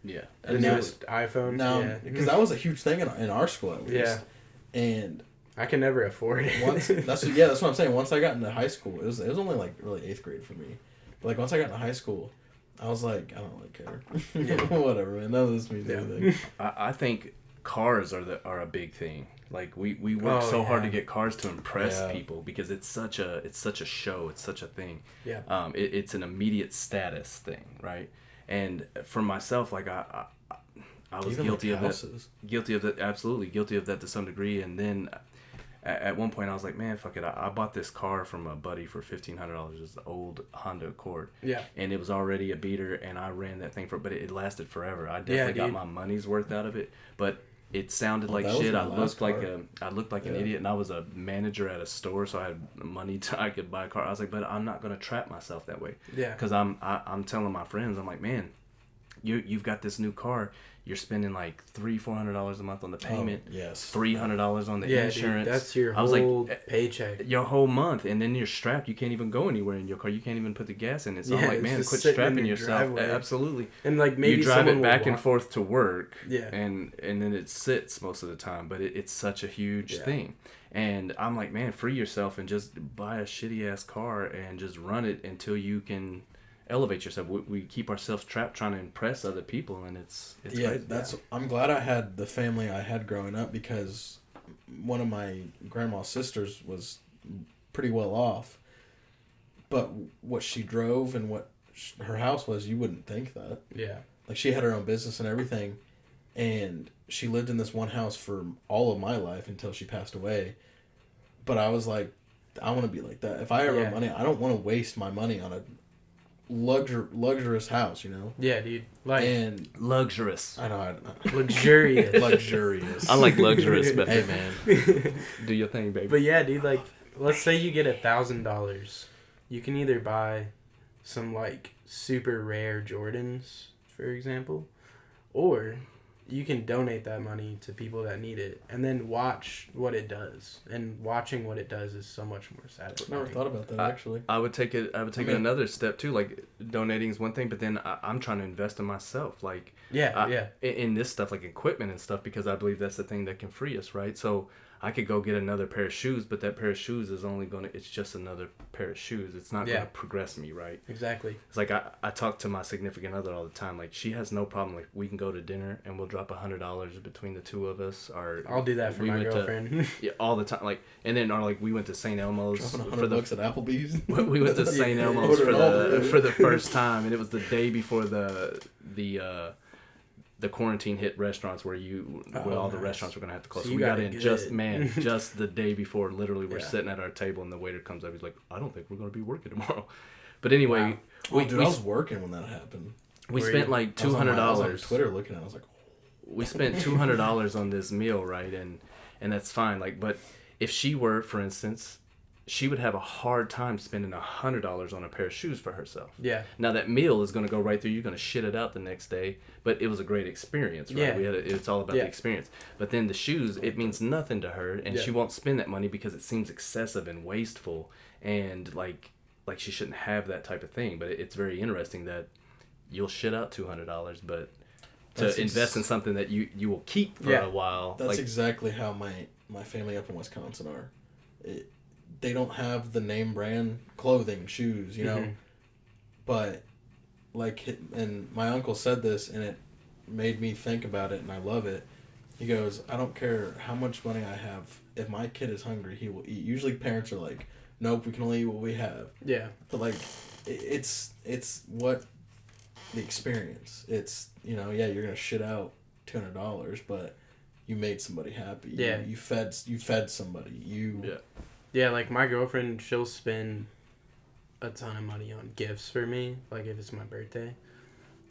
Yeah, the newest iPhone. Now, because that was a huge thing in our school at least. Yeah, and I can never afford it. That's what I'm saying. Once I got into high school, it was only like really 8th grade for me. Like, once I got into high school, I was like, I don't really care. Yeah. Whatever, man. None of this means anything. I think cars are a big thing. Like, we work so hard to get cars to impress people because it's such a show. It's such a thing. Yeah. It's an immediate status thing, right? And for myself, like, I was guilty of that. Absolutely guilty of that to some degree. And then at one point I was like, man, fuck it. I bought this car from a buddy for $1,500. It's the old Honda Accord. Yeah. And it was already a beater, and I ran that thing but it lasted forever. I definitely got my money's worth out of it, but it sounded like shit. I looked like an idiot, and I was a manager at a store, so I had money I could buy a car. I was like, but I'm not gonna trap myself that way. Yeah. Because I'm telling my friends, I'm like, man, you've got this new car. You're spending like $300-$400 a month on the payment. Yes. $300 on the insurance. Dude, that's your whole paycheck. Your whole month, and then you're strapped. You can't even go anywhere in your car. You can't even put the gas in it. So I'm like, man, quit strapping yourself. Absolutely. And like maybe you drive it back and forth to work. Yeah. And then it sits most of the time. But it's such a huge thing. And I'm like, man, free yourself and just buy a shitty ass car and just run it until you can elevate yourself. We keep ourselves trapped trying to impress other people, and it's crazy. I'm glad I had the family I had growing up, because one of my grandma's sisters was pretty well off, but what she drove and what her house was, you wouldn't think that. Yeah. Like, she had her own business and everything, and she lived in this one house for all of my life until she passed away. But I was like, I want to be like that. If I ever have money, I don't want to waste my money on a luxurious house, you know? Yeah, dude. Like, and luxurious. I know. Luxurious. Luxurious. I like luxurious, but hey, man, do your thing, baby. But yeah, dude, like, let's say you get $1,000. You can either buy some like super rare Jordans, for example, or you can donate that money to people that need it, and then watch what it does. And watching what it does is so much more satisfying. Never thought about that, actually. I would take it another step too. Like, donating is one thing, but then I'm trying to invest in myself. Like, in this stuff, like equipment and stuff, because I believe that's the thing that can free us, right? So I could go get another pair of shoes, but that pair of shoes is it's just another pair of shoes. It's not going to progress me, right? Exactly. It's like I talk to my significant other all the time. Like, she has no problem. Like, we can go to dinner and we'll drop $100 between the two of us. Or I'll do that for my girlfriend. All the time. Like, and then we went to St. Elmo's for the $100 at Applebee's. We went to St. Elmo's for the first time, and it was the day before the quarantine hit restaurants where all the restaurants were gonna have to close. So we got in just the day before. Literally, we're sitting at our table, and the waiter comes up. He's like, "I don't think we're gonna be working tomorrow." But anyway, I was working when that happened. We spent like $200. I was on Twitter looking at it. I was like, we spent $200 on this meal, right? And that's fine. Like, but if she were, for instance, she would have a hard time spending $100 on a pair of shoes for herself. Yeah. Now that meal is going to go right through. You're going to shit it out the next day, but it was a great experience, right? Yeah. It's all about the experience. But then the shoes, it means nothing to her, and she won't spend that money because it seems excessive and wasteful, and like she shouldn't have that type of thing. But it's very interesting that you'll shit out $200, but to invest in something that you will keep for a while. That's exactly how my family up in Wisconsin are. They don't have the name brand clothing, shoes, you know, but and my uncle said this, and it made me think about it, and I love it. He goes, I don't care how much money I have. If my kid is hungry, he will eat. Usually parents are like, nope, we can only eat what we have. Yeah. But, like, it's what the experience. It's, you know, yeah, you're going to shit out $200, but you made somebody happy. Yeah. You fed somebody. Yeah, like, my girlfriend, she'll spend a ton of money on gifts for me, like, if it's my birthday.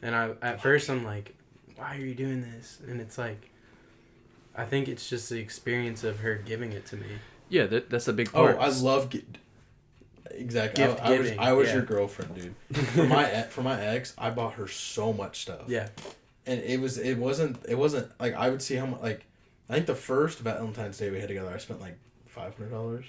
And at first I'm like, why are you doing this? And it's like, I think it's just the experience of her giving it to me. Yeah, that's a big part. Oh, I love exactly. Gift I was yeah. your girlfriend, dude. For my ex, I bought her so much stuff. Yeah. And it wasn't like I would see how much, like, I think the first Valentine's Day we had together, I spent like $500.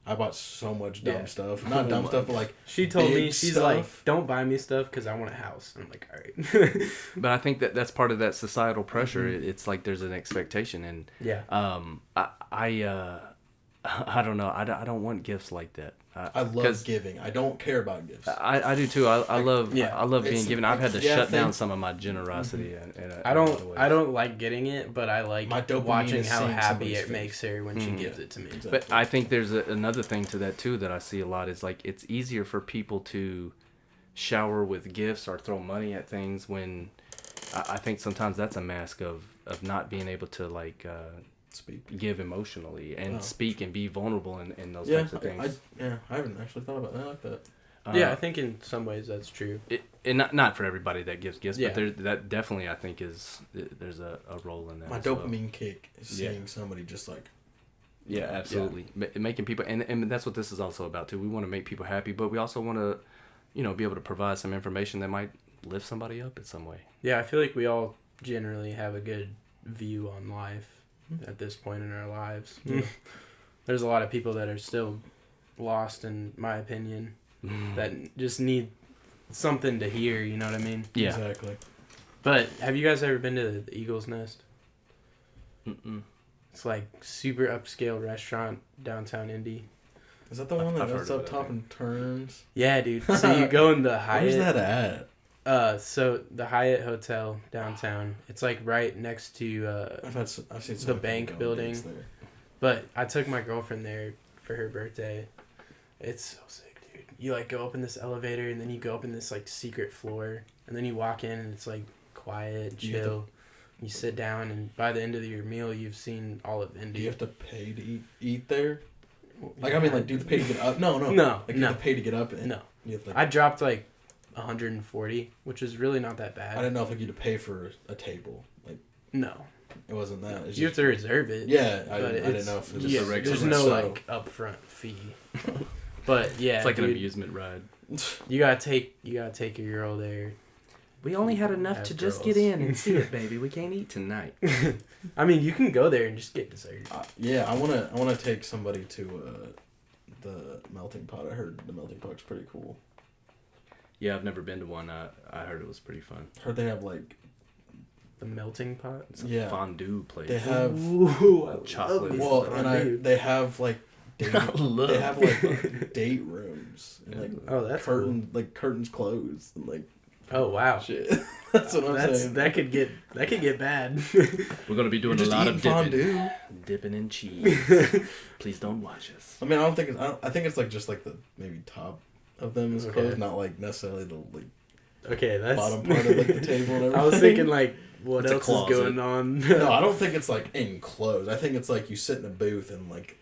I bought so much dumb stuff. Not dumb stuff, but like she told me, she's stuff. like, don't buy me stuff because I want a house. I'm like, all right. But I think that's part of that societal pressure. It's like there's an expectation, and yeah. I don't know. I don't want gifts like that. I love giving. I don't care about gifts. I do too. I love being given. I've had to shut down some of my generosity. I don't like getting it, but I like watching how happy it face. makes her when she gives it to me. Exactly. But I think there's another thing to that too that I see a lot is like it's easier for people to shower with gifts or throw money at things when I think sometimes that's a mask of not being able to like give emotionally and speak and be vulnerable in those types of things. I haven't actually thought about that like that. Yeah, I think in some ways that's true. And not for everybody that gives gifts, Yeah. but that definitely I think there's a role in that. My dopamine kick is seeing somebody just like. Yeah, absolutely. Yeah. Making people, and that's what this is also about too. We want to make people happy, but we also want to, be able to provide some information that might lift somebody up in some way. Yeah, I feel like we all generally have a good view on life at this point in our lives. There's a lot of people that are still lost, in my opinion, that just need something to hear, you know what I mean? Yeah. Exactly. But have you guys ever been to the Eagle's Nest? Mm-mm. It's like super upscale restaurant downtown Indy. Is that the one that goes up top and turns? Yeah, dude. So you go in the Hyatt. Where's that at? So the Hyatt Hotel downtown. It's like right next to I've seen the bank building. There. But I took my girlfriend there for her birthday. It's so sick, dude. You like go up in this elevator and then you go up in this like secret floor and then you walk in and it's like quiet, chill. You sit down and by the end of your meal you've seen all of Indy. Do you have to pay to eat there? Like, I mean, like, do you have to pay to get up? No. Like, you have to pay to get up? No. You have to, I dropped, like, $140, which is really not that bad. I didn't know if you had to pay for a table. Like, no. It wasn't that. You have to reserve it. Yeah, I didn't know if it was just a regular. There's no, like, upfront fee. But, yeah. It's like an amusement ride. You gotta take your girl there. We only had enough to just get in and see it, baby. We can't eat tonight. I mean, you can go there and just get dessert. Yeah, I wanna take somebody to the melting pot. I heard the melting pot's pretty cool. Yeah, I've never been to one. I heard it was pretty fun. Heard they have like the melting pot. It's a fondue place. They have chocolate. Well, and they have like date date rooms and like that's curtain cool. like curtains closed and like. Oh wow! Shit. That's what I'm saying. That could get bad. We're gonna be doing a lot of dipping in cheese. Please don't watch us. I mean, I think it's like just like the maybe top of them is closed, not like necessarily the like that's bottom part of like the table and everything. I was thinking like what else is going on? No, I don't think it's like enclosed. I think it's like you sit in a booth and like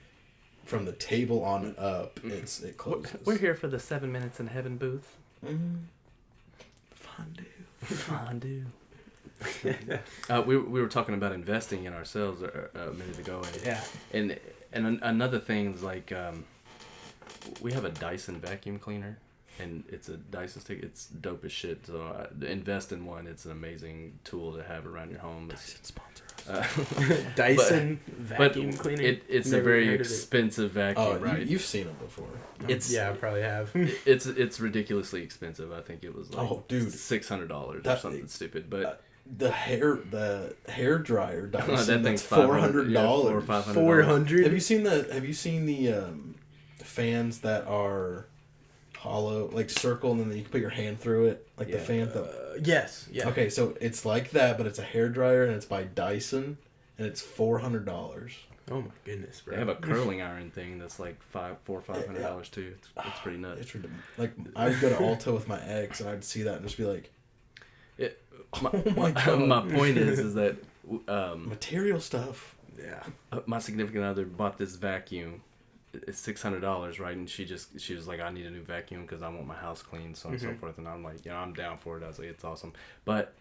from the table on up, it closes. We're here for the 7 Minutes in Heaven booth. Mm-hmm. Fondue. We were talking about investing in ourselves a minute ago, and another thing is like we have a Dyson vacuum cleaner, and it's a Dyson stick. It's dope as shit. So invest in one. It's an amazing tool to have around your home. Dyson sponsor us. Dyson vacuum cleaner. It's a very expensive vacuum, right? You've seen them before. I probably have. It's ridiculously expensive. I think it was like $600 or something stupid. But the hair dryer Dyson, that thing's $400 or $400. Have you seen the fans that are hollow, like circle, and then you can put your hand through it, like the fan. Yes. Yeah. Okay, so it's like that, but it's a hairdryer, and it's by Dyson, and it's $400. Oh my goodness, bro. They have a curling iron thing that's like $400 or $500 too. It's pretty nuts. It's ridiculous. Like I'd go to Alta with my ex, and I'd see that and just be like, oh my God. My point is that material stuff. Yeah. My significant other bought this vacuum. It's $600, right? And she was like, I need a new vacuum because I want my house clean, so on and so forth. And I'm like, I'm down for it. I was like, it's awesome. But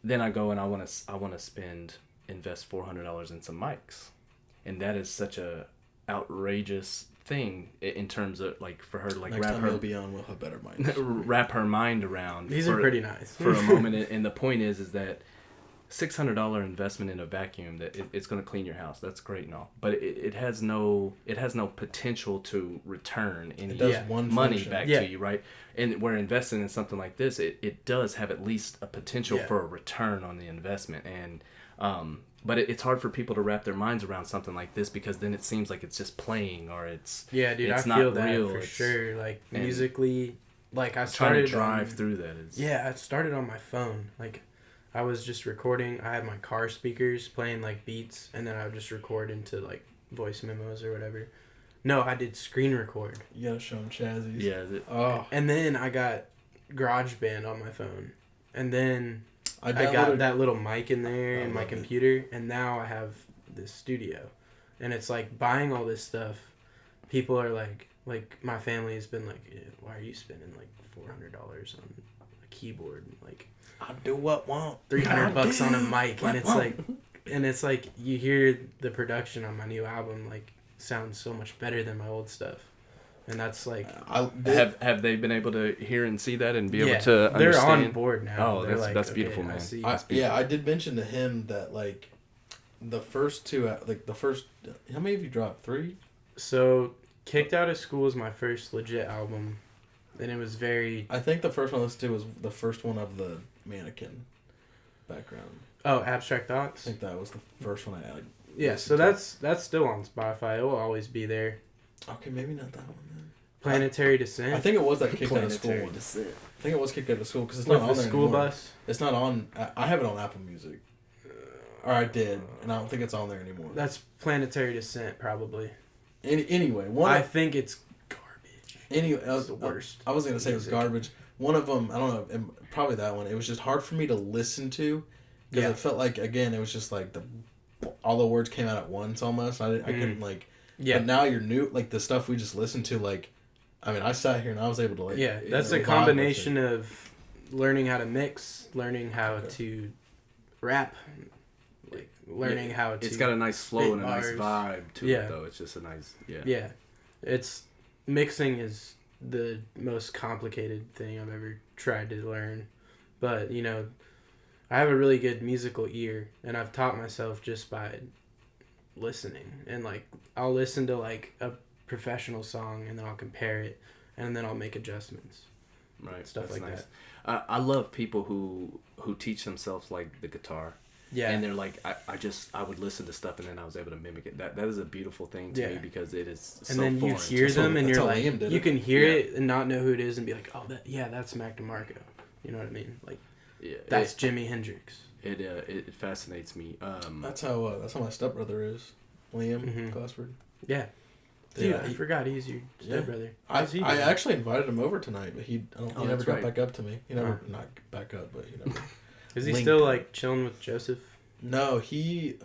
then I go and I want to invest $400 in some mics. And that is such a outrageous thing in terms of like for her to like Next time you'll be on, we'll have better minds. wrap her mind around. These are pretty nice for a moment. And the point is that $600 investment in a vacuum that it's going to clean your house. That's great and all, but it has no potential to return any money back to you, right? And we're investing in something like this. It does have at least a potential for a return on the investment, and but it's hard for people to wrap their minds around something like this because then it seems like it's just playing or it's dude, it's I not feel that real. for sure. Like musically, like I trying started to drive through that. I started on my phone. Like I was just recording. I had my car speakers playing like beats, and then I would just record into like voice memos or whatever. No, I did screen record. You gotta show them Chazzies. Yeah. And then I got GarageBand on my phone, and then I got downloaded that little mic in there in my computer, and now I have this studio. And it's like buying all this stuff, people are like my family has been like, why are you spending like $400 on a keyboard? Like, I'll do what want. $300 on a mic, and it's like you hear the production on my new album like sounds so much better than my old stuff. And that's like have they been able to hear and see that and be able to understand? They're on board now. Oh, that's beautiful, man. I did mention to him that like the first two, like the first, how many have you dropped? 3? So Kicked Out of School is my first legit album, and it was very. I think the first one I listened to was the first one of the mannequin background. Oh, Abstract Thoughts. I think that was the first one I. Yeah, so that's still on Spotify. It will always be there. Okay, maybe not that one then. Planetary Descent. I think it was that Kicked Out of School one. I think it was Kicked Out of School because it's not on there School anymore. Bus. It's not on. I have it on Apple Music. Or I did, and I don't think it's on there anymore. That's Planetary Descent, probably. Anyway, I think it's garbage. Anyway, it's the worst. I wasn't gonna say music. It was garbage. One of them, I don't know, probably that one. It was just hard for me to listen to because it felt like again, it was just like all the words came out at once almost. I couldn't like. Yeah. But now you're new, like the stuff we just listened to, like, I mean, I sat here and I was able to like. Yeah, that's a combination of learning how to mix, learning how to rap, like learning how to. It's got a nice flow and a nice vibe to it, though. It's just a nice. Yeah, it's mixing is the most complicated thing I've ever tried to learn, but you know, I have a really good musical ear, and I've taught myself just by listening. And like I'll listen to like a professional song and then I'll compare it and then I'll make adjustments, right? Stuff like nice. That I love people who teach themselves like the guitar, and they're like I would listen to stuff and then I was able to mimic it. That is a beautiful thing to me because it is so and then foreign. You hear them and you're like you can hear it and not know who it is and be like, oh that's Mac DeMarco, you know what I mean, like that's Jimi Hendrix. It fascinates me. That's how my stepbrother is, Liam Glassford. Yeah. Dude, I forgot he's your stepbrother. I actually invited him over tonight, but he never got back up to me. He never not back up, but he never. Is he still like chilling with Joseph? No, they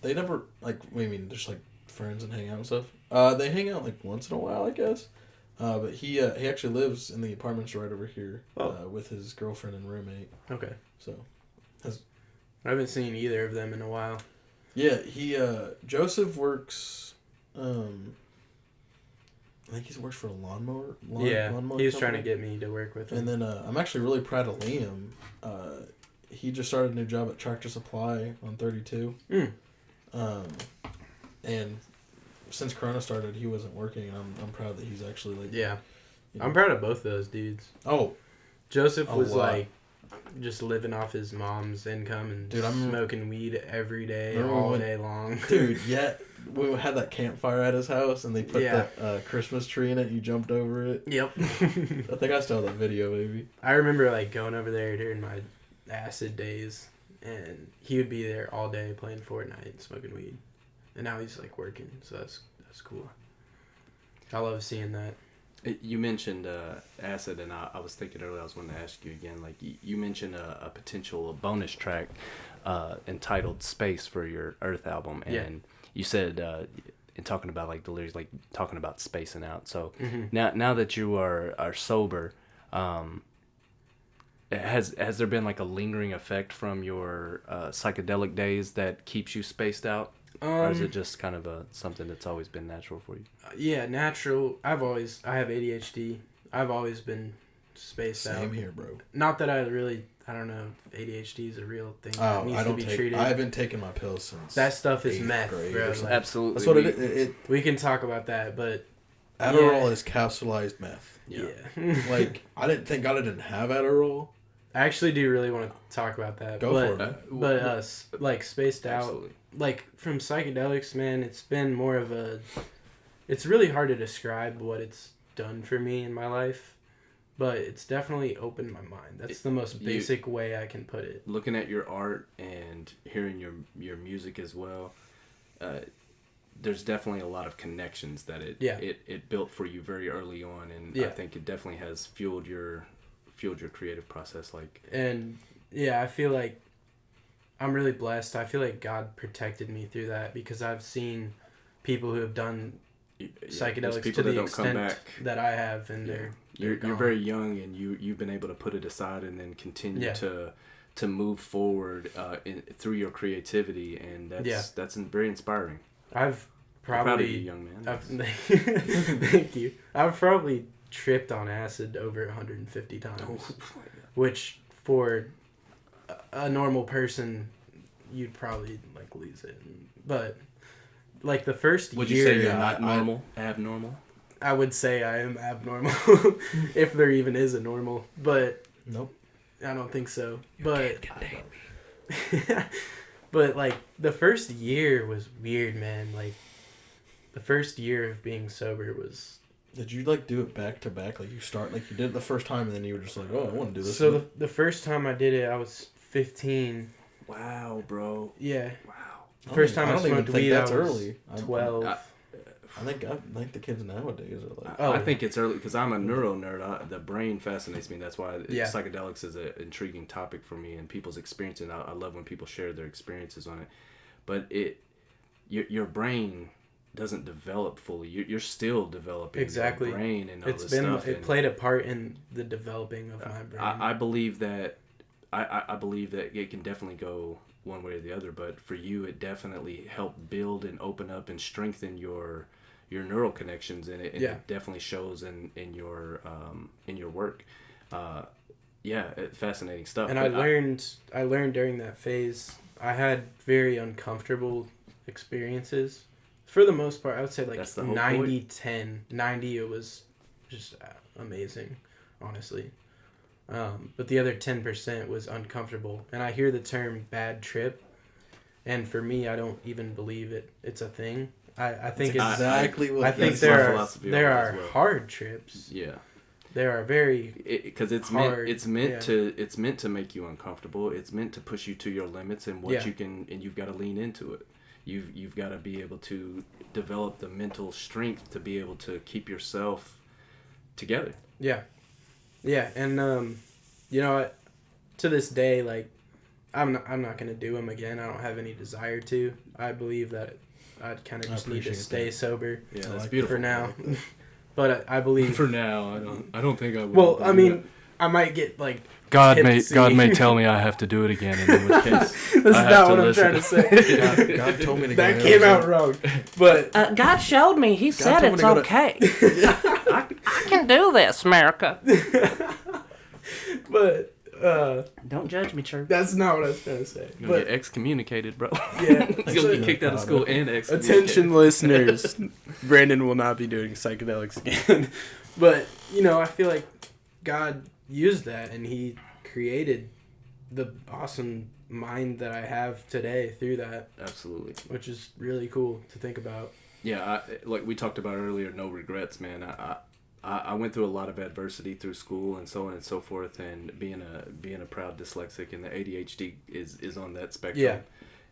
never like. I mean, just like friends and hang out and stuff. They hang out like once in a while, I guess. But he actually lives in the apartments right over here with his girlfriend and roommate. Okay. So. I haven't seen either of them in a while. Yeah, Joseph works. I think he works for a lawnmower. Lawnmower he was company. trying to get me to work with him. And then I'm actually really proud of Liam. He just started a new job at Tractor Supply on 32. And since Corona started, he wasn't working, and I'm proud that he's actually like. Yeah, I'm proud of both those dudes. Oh, Joseph was like. Just living off his mom's income and smoking weed every day, all day long. Dude, yeah. we had that campfire at his house, and they put that Christmas tree in it. You jumped over it. Yep. I think I still have that video, maybe. I remember like going over there during my acid days, and he would be there all day playing Fortnite and smoking weed, and now he's like working, so that's cool. I love seeing that. You mentioned acid, and I was thinking earlier, I was going to ask you again, like you mentioned a potential bonus track entitled Space for your Earth album, and you said in talking about like the lyrics, like talking about spacing out. So now that you are sober, has there been like a lingering effect from your psychedelic days that keeps you spaced out? Or is it just kind of something that's always been natural for you? Yeah, natural. I have ADHD. I've always been spaced out. Same here, bro. Not that I don't know if ADHD is a real thing that needs to be treated. I haven't taken my pills since that stuff is meth, bro. Like, absolutely. That's what it is. We can talk about that, but Adderall is capsulized meth. Yeah. Like, I didn't think I didn't have Adderall. I actually do really want to talk about that. Go for it. But like spaced out, absolutely. like from psychedelics, man, it's been more of a. It's really hard to describe what it's done for me in my life, but it's definitely opened my mind. That's the most basic way I can put it. Looking at your art and hearing your music as well, there's definitely a lot of connections that it built for you very early on, and I think it definitely has fueled your creative process. And I feel like I'm really blessed. I feel like God protected me through that, because I've seen people who have done psychedelics to the extent that I have, and you're very young, and you've been able to put it aside and then continue to move forward through your creativity, and that's very inspiring. I've probably, I'm proud of you, young man. Thank you. I've probably tripped on acid over 150 times, which for a normal person you'd probably like lose it. But like the first would year, you say you're not normal, abnormal? I would say I am abnormal, if there even is a normal. But nope, I don't think so. But but like the first year was weird, man. Like the first year of being sober was. Did you like do it back to back? Like you did it the first time, and then you were just like, oh, I want to do this. So the first time I did it, I was 15. Wow, bro. Yeah. Wow. The first time I smoked weed, I was early. 12. I think the kids nowadays are like. I think it's early because I'm a neuro nerd. The brain fascinates me. That's why psychedelics is an intriguing topic for me, and people's experiences. I love when people share their experiences on it. But your brain doesn't develop fully. You're still developing your brain and all this stuff. It played a part in the developing of my brain. I believe that I believe that it can definitely go one way or the other, but for you it definitely helped build and open up and strengthen your neural connections, and it definitely shows in your work. Fascinating stuff. And I learned during that phase, I had very uncomfortable experiences. For the most part, I would say like 90-10. 90, it was just amazing, honestly. But the other 10% was uncomfortable. And I hear the term bad trip, and for me, I don't even believe it's a thing. I think it's exactly what I think there are hard trips. Yeah. There are very because it's meant to make you uncomfortable. It's meant to push you to your limits and what you can, and you've got to lean into it. You've got to be able to develop the mental strength to be able to keep yourself together. Yeah, and to this day, like I'm not gonna do them again. I don't have any desire to. I believe that I kind of just need to stay sober. Yeah, that's beautiful for now. But I believe for now, I don't think I will. Well, I mean, I might get like. God may tell me I have to do it again, and in which case that's not what I'm trying to say. God told me to that came out wrong, but God showed me. He said it's okay. I can do this, America. But don't judge me, church. That's not what I was trying to say. You're gonna get excommunicated, bro. Yeah, he's gonna get kicked out of school and excommunicated. Attention, listeners. Brandon will not be doing psychedelics again. But I feel like God used that, and he created the awesome mind that I have today through that. Absolutely. Which is really cool to think about. Yeah, like we talked about earlier, no regrets, man. I went through a lot of adversity through school and so on and so forth, and being a proud dyslexic, and the ADHD is on that spectrum. Yeah.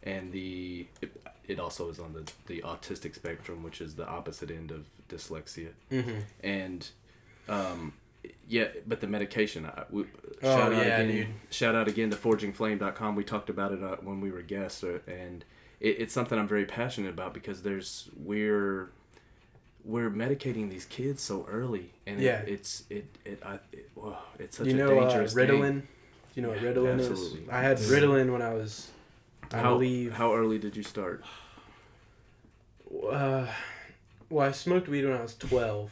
And it also is on the autistic spectrum, which is the opposite end of dyslexia. Mm-hmm. And but the medication. Shout out again to forgingflame.com. We talked about it when we were guests, and it's something I'm very passionate about, because we're medicating these kids so early, and it's such a dangerous Ritalin. game. Do you know what Ritalin Absolutely. is? I had Ritalin when I was, How early did you start? Well, I smoked weed when I was 12,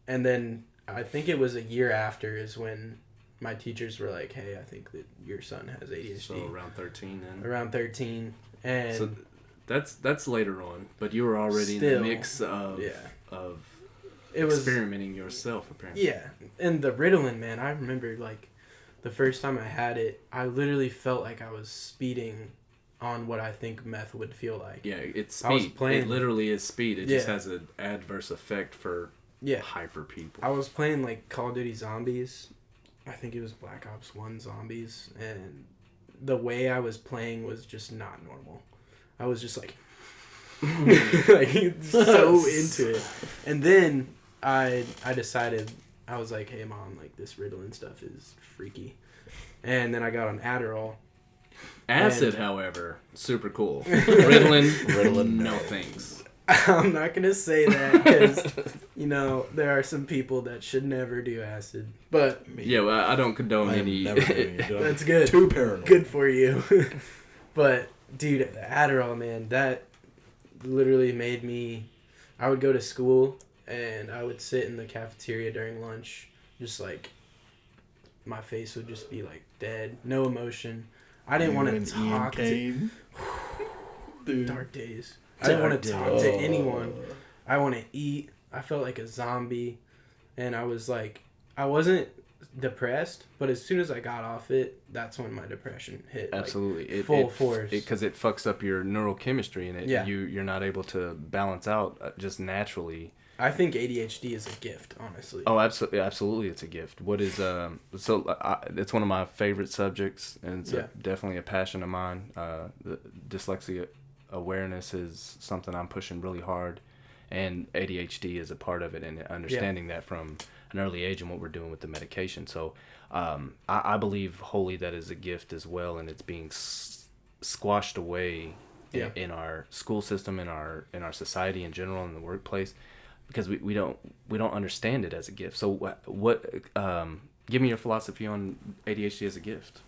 and then I think it was a year after is when my teachers were like, "Hey, I think that your son has ADHD." So around 13 then. Around 13, and so that's later on, but you were already in the mix of it was experimenting yourself, apparently. Yeah, and the Ritalin, man, I remember like the first time I had it, I literally felt like I was speeding on what I think meth would feel like. Yeah, it's speed. It literally is speed. It just has an adverse effect for hyper people. I was playing like Call of Duty Zombies. I think it was Black Ops 1 Zombies, and the way I was playing was just not normal. I was just like, so into it. And then I decided, I was like, hey mom, like this Ritalin stuff is freaky. And then I got on Adderall. Acid, however, super cool. Ritalin, no thanks. I'm not going to say that because, there are some people that should never do acid. But yeah, well, I don't condone any. That's good. Too paranoid. Good for you. But, dude, Adderall, man, that literally made me... I would go to school and I would sit in the cafeteria during lunch, just like, my face would just be like dead, no emotion. I didn't want to talk to... Dark days. I didn't want to talk to anyone. I want to eat. I felt like a zombie. And I was like, I wasn't depressed, but as soon as I got off it, that's when my depression hit. Absolutely. Like, full force. Because it fucks up your neurochemistry, and you're not able to balance out just naturally. I think ADHD is a gift, honestly. Oh, absolutely, it's a gift. What is it's one of my favorite subjects, and it's definitely a passion of mine. The dyslexia awareness is something I'm pushing really hard, and ADHD is a part of it, and understanding that from an early age and what we're doing with the medication. So I believe wholly that is a gift as well, and it's being squashed away in our school system, in our society in general, in the workplace, because we don't understand it as a gift. So what give me your philosophy on ADHD as a gift.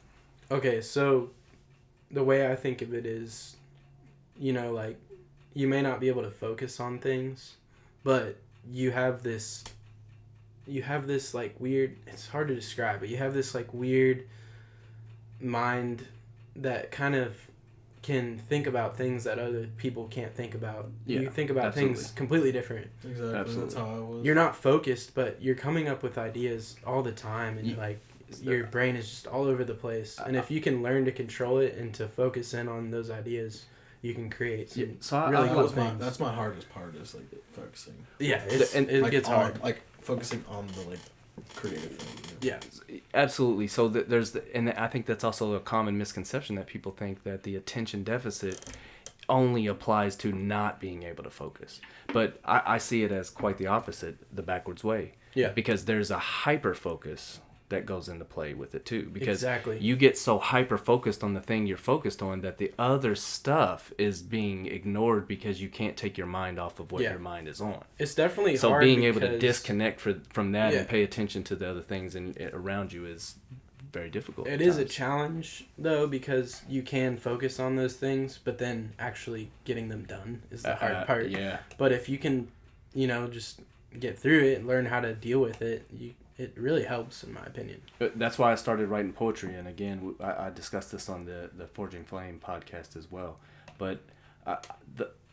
Okay, so the way I think of it is, like, you may not be able to focus on things, but you have this like weird, it's hard to describe, but you have this like weird mind that kind of can think about things that other people can't think about. You think about things completely different. Exactly. Absolutely. That's how I was. You're not focused, but you're coming up with ideas all the time, and your brain is just all over the place. And if you can learn to control it and to focus in on those ideas, you can create some really cool things. That's my hardest part, is like focusing. Yeah, it gets hard. Like focusing on the like creative thing. Yeah, absolutely. So and I think that's also a common misconception, that people think that the attention deficit only applies to not being able to focus. But I see it as quite the opposite, the backwards way. Yeah. Because there's a hyper focus that goes into play with it too, because exactly. You get so hyper focused on the thing you're focused on that the other stuff is being ignored because you can't take your mind off of what your mind is on. It's definitely so hard. So being able to disconnect from that and pay attention to the other things around you is very difficult. It is a challenge though, because you can focus on those things, but then actually getting them done is the hard part. Yeah. But if you can, just get through it and learn how to deal with it, it really helps, in my opinion. That's why I started writing poetry, and again, I discussed this on the Forging Flame podcast as well. But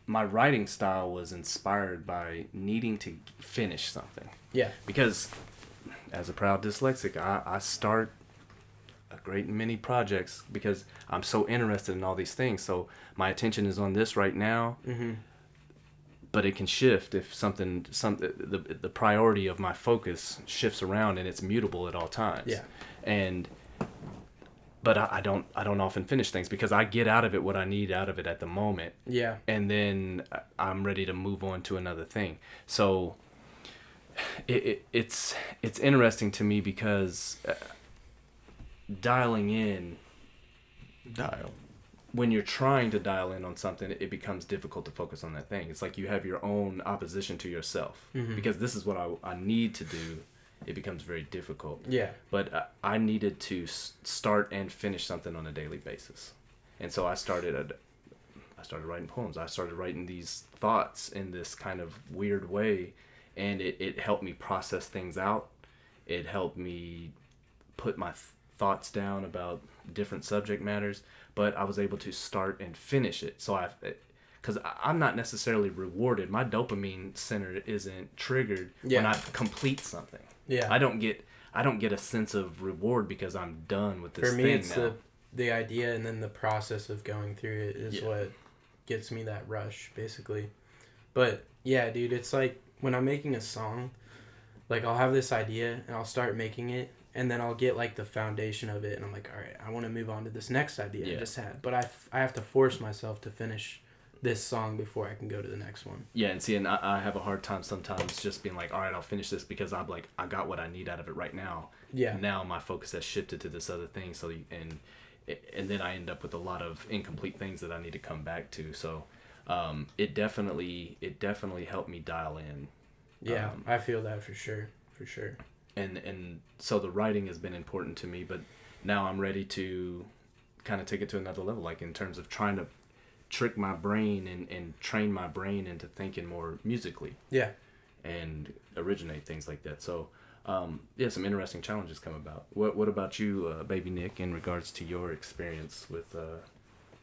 my writing style was inspired by needing to finish something. Yeah. Because as a proud dyslexic, I start a great many projects because I'm so interested in all these things. So my attention is on this right now, but it can shift if the priority of my focus shifts around, and it's mutable at all times. Yeah. But I don't often finish things because I get out of it what I need out of it at the moment. Yeah. And then I'm ready to move on to another thing. So it's interesting to me because when you're trying to dial in on something, it becomes difficult to focus on that thing. It's like you have your own opposition to yourself because this is what I need to do. It becomes very difficult. Yeah. But I needed to start and finish something on a daily basis. And so I started writing poems. I started writing these thoughts in this kind of weird way, and it helped me process things out. It helped me put my thoughts down about different subject matters, but I was able to start and finish it. So because I'm not necessarily rewarded. My dopamine center isn't triggered when I complete something. Yeah. I don't get a sense of reward because I'm done with this thing now. For me, it's the idea and then the process of going through it is what gets me that rush, basically. But, yeah, dude, it's like when I'm making a song, like I'll have this idea and I'll start making it, and then I'll get like the foundation of it, and I'm like, all right, I want to move on to this next idea I just had. But I have to force myself to finish this song before I can go to the next one. Yeah, and I have a hard time sometimes just being like, all right, I'll finish this because I'm like, I got what I need out of it right now. Yeah. Now my focus has shifted to this other thing. So and then I end up with a lot of incomplete things that I need to come back to. So it definitely helped me dial in. Yeah, I feel that for sure. And so the writing has been important to me, but now I'm ready to kind of take it to another level, like in terms of trying to trick my brain and train my brain into thinking more musically. Yeah. And originate things like that. So, some interesting challenges come about. What about you, Baby Nick, in regards to your experience with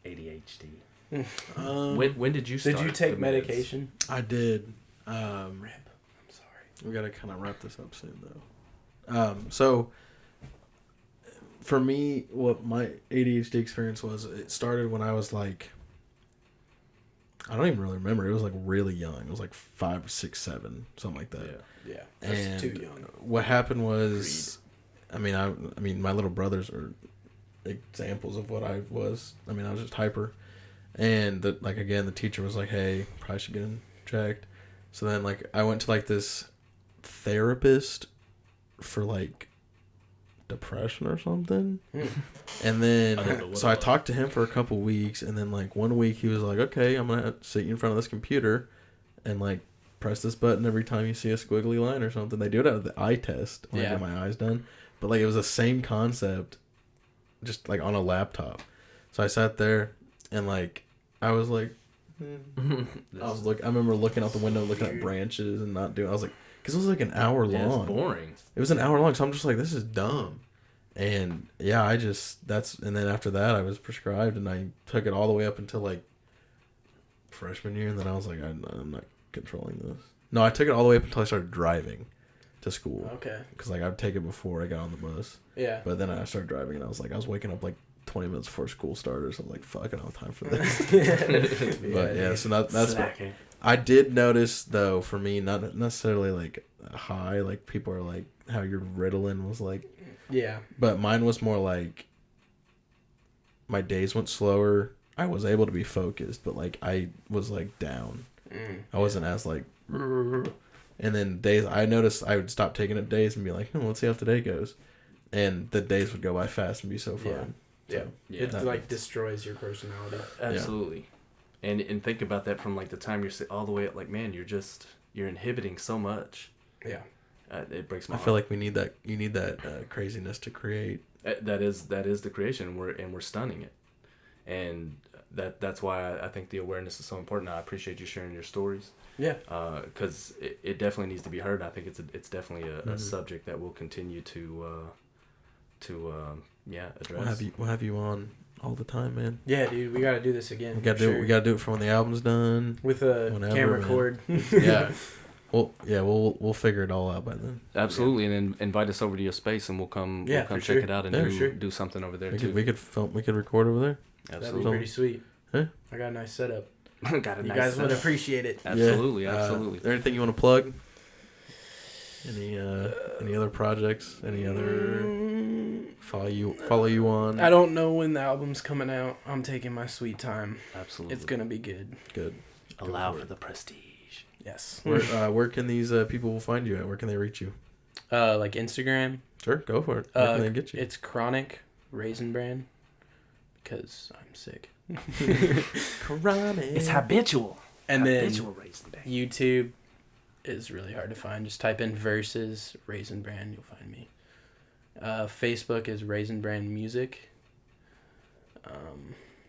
ADHD? When did you start? Did you take medication? I did. Rip. I'm sorry. We got to kind of wrap this up soon, though. So, for me, what my ADHD experience was, it started when I was like, I don't even really remember. It was like really young. It was like 5, 6, 7, something like that. Yeah. That's too young. What happened was, I mean, my little brothers are examples of what I was. I mean, I was just hyper, and the teacher was like, "Hey, probably should get him checked." So then, like, I went to like this therapist for like depression or something. And then I talked to him for a couple weeks, and then like 1 week he was like, okay, I'm gonna sit you in front of this computer and like press this button every time you see a squiggly line or something. They do it out of the eye test when I get my eyes done, but like it was the same concept, just like on a laptop. So I sat there and like I was like I remember looking out the window, looking at branches and not doing. I was like, because it was like an hour long. It was boring. It was an hour long, so I'm just like, this is dumb. And yeah, and then after that I was prescribed, and I took it all the way up until like freshman year, and then I was like, I'm not controlling this. No, I took it all the way up until I started driving to school. Okay. Because like I'd take it before I got on the bus. Yeah. But then I started driving, and I was waking up like 20 minutes before school started, so I'm like, fuck, I don't have time for this. But yeah, so that's what I did notice, though, for me, not necessarily like high, like people are like how your Ritalin was like. Yeah. But mine was more like my days went slower. I was able to be focused, but like I was like down. I wasn't as like. And then days, I noticed I would stop taking it days and be like, let's see how today goes. And the days would go by fast and be so fun. Yeah. It like destroys your personality. Absolutely. Yeah. And think about that from like the time you're all the way up, like, man, you're inhibiting so much. Yeah. It breaks my heart. I feel like we need that. You need that craziness to create. That is the creation. We're stunning it, and that's why I think the awareness is so important. I appreciate you sharing your stories. Yeah. Because it definitely needs to be heard. I think it's definitely a subject that we'll continue to address. We'll have you on all the time, man. Yeah, dude, we gotta do this again. We gotta do it for when the album's done. With a camera cord. Yeah. Well, yeah, we'll figure it all out by then. Absolutely, and then invite us over to your space, and we'll come check sure. it out and do something over there too. We could record over there. That'd be pretty sweet. Huh? I got a nice setup. You guys would appreciate it. Absolutely, Yeah. absolutely. Is there anything you want to plug? Any other projects? Any other follow you on? I don't know when the album's coming out. I'm taking my sweet time. Absolutely, It's gonna be good. Good. Allow for the prestige. Yes. Where can these people find you at? Where can they reach you? Like Instagram. Sure, go for it. Where can they get you? It's Chronic Raisinbran because I'm sick. Chronic. It's habitual. And then habitual raisin bran. YouTube is really hard to find. Just type in versus Raisinbran, you'll find me. Facebook is Raisinbran Music.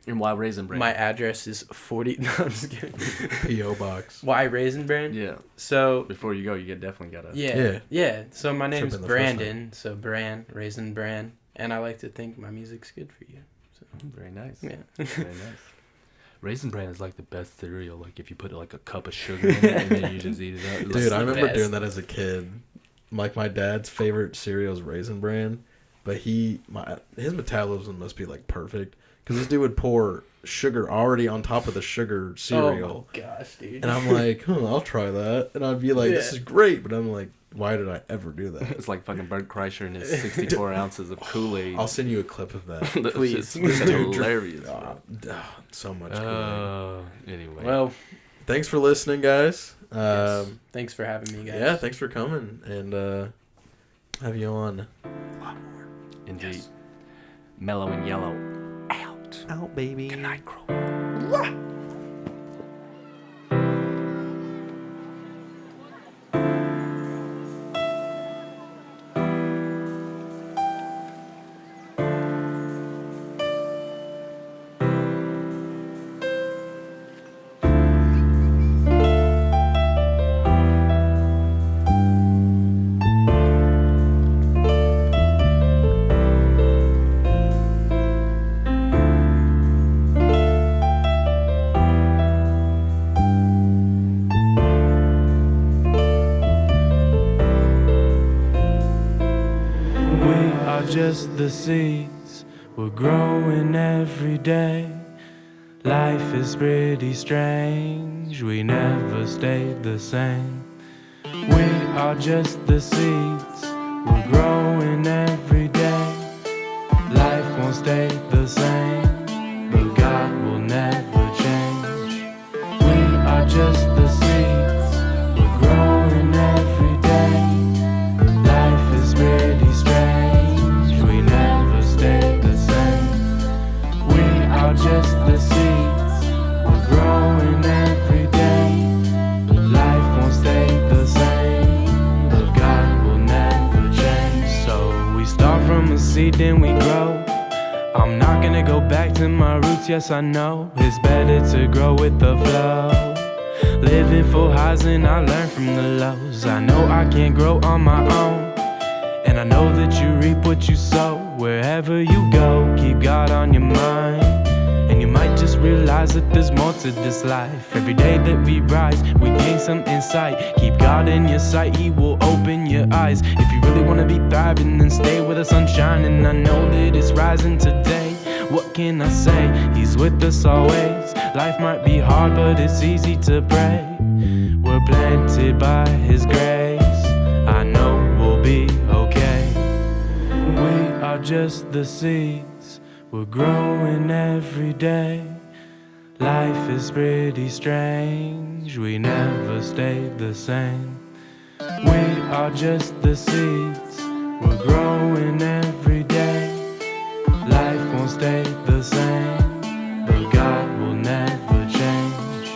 And why Raisinbran? My address is 40. No, I'm just kidding. P.O. Box. Why Raisinbran? Yeah. So Before you go, you definitely gotta. yeah. So my name's been the first Brandon. So Raisinbran, and I like to think my music's good for you. So Very nice. yeah. Very nice. Raisin Bran is like the best cereal. Like if you put like a cup of sugar in it and then you just eat it up. Dude, I remember best. doing that as a kid. Like my dad's favorite cereal is Raisin Bran, but his metabolism must be like perfect because this dude would pour sugar already on top of the sugar cereal. Oh my gosh, dude. And I'm like, I'll try that. And I'd be like, this is great. But I'm like, why did I ever do that? It's like fucking Bert Kreischer and his 64 ounces of Kool-Aid. I'll send you a clip of that. Please. It's hilarious. So much Kool-Aid. Anyway. Well, Thanks for listening, guys. yes. Thanks for having me, guys. Yeah, thanks for coming. And have you on a lot more. Indeed. Yes. Melllo and Yellow. Out, baby. Good night, crew. Just the seeds we're growing every day. Life is pretty strange, we never stayed the same. We are just the seeds we're growing every day. Life won't stay the same, but God will never change. We are just the seeds we're growing every day. Life is pretty strange, just the seeds we're growing every day. Life won't stay the same, but God will never change. So we start from a seed, then we grow. I'm not gonna go back to my roots, yes I know it's better to grow with the flow. Living for highs and I learn from the lows. I know I can't grow on my own, and I know that you reap what you sow. Wherever you go, keep God on your mind, and you might just realize that there's more to this life. Every day that we rise, we gain some insight. Keep God in your sight, He will open your eyes. If you really want to be thriving, then stay where the sun's shining. I know that it's rising today. What can I say? He's with us always. Life might be hard, but it's easy to pray. We're planted by His grace. I know we'll be okay. We are just the seeds we're growing every day. Life is pretty strange, we never stayed the same. We are just the seeds we're growing every day. Life won't stay the same, but God will never change.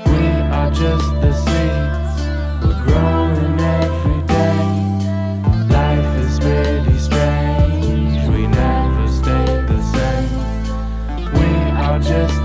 We are just the seeds we're growing every day. Life is pretty strange, we never stay the same. We are just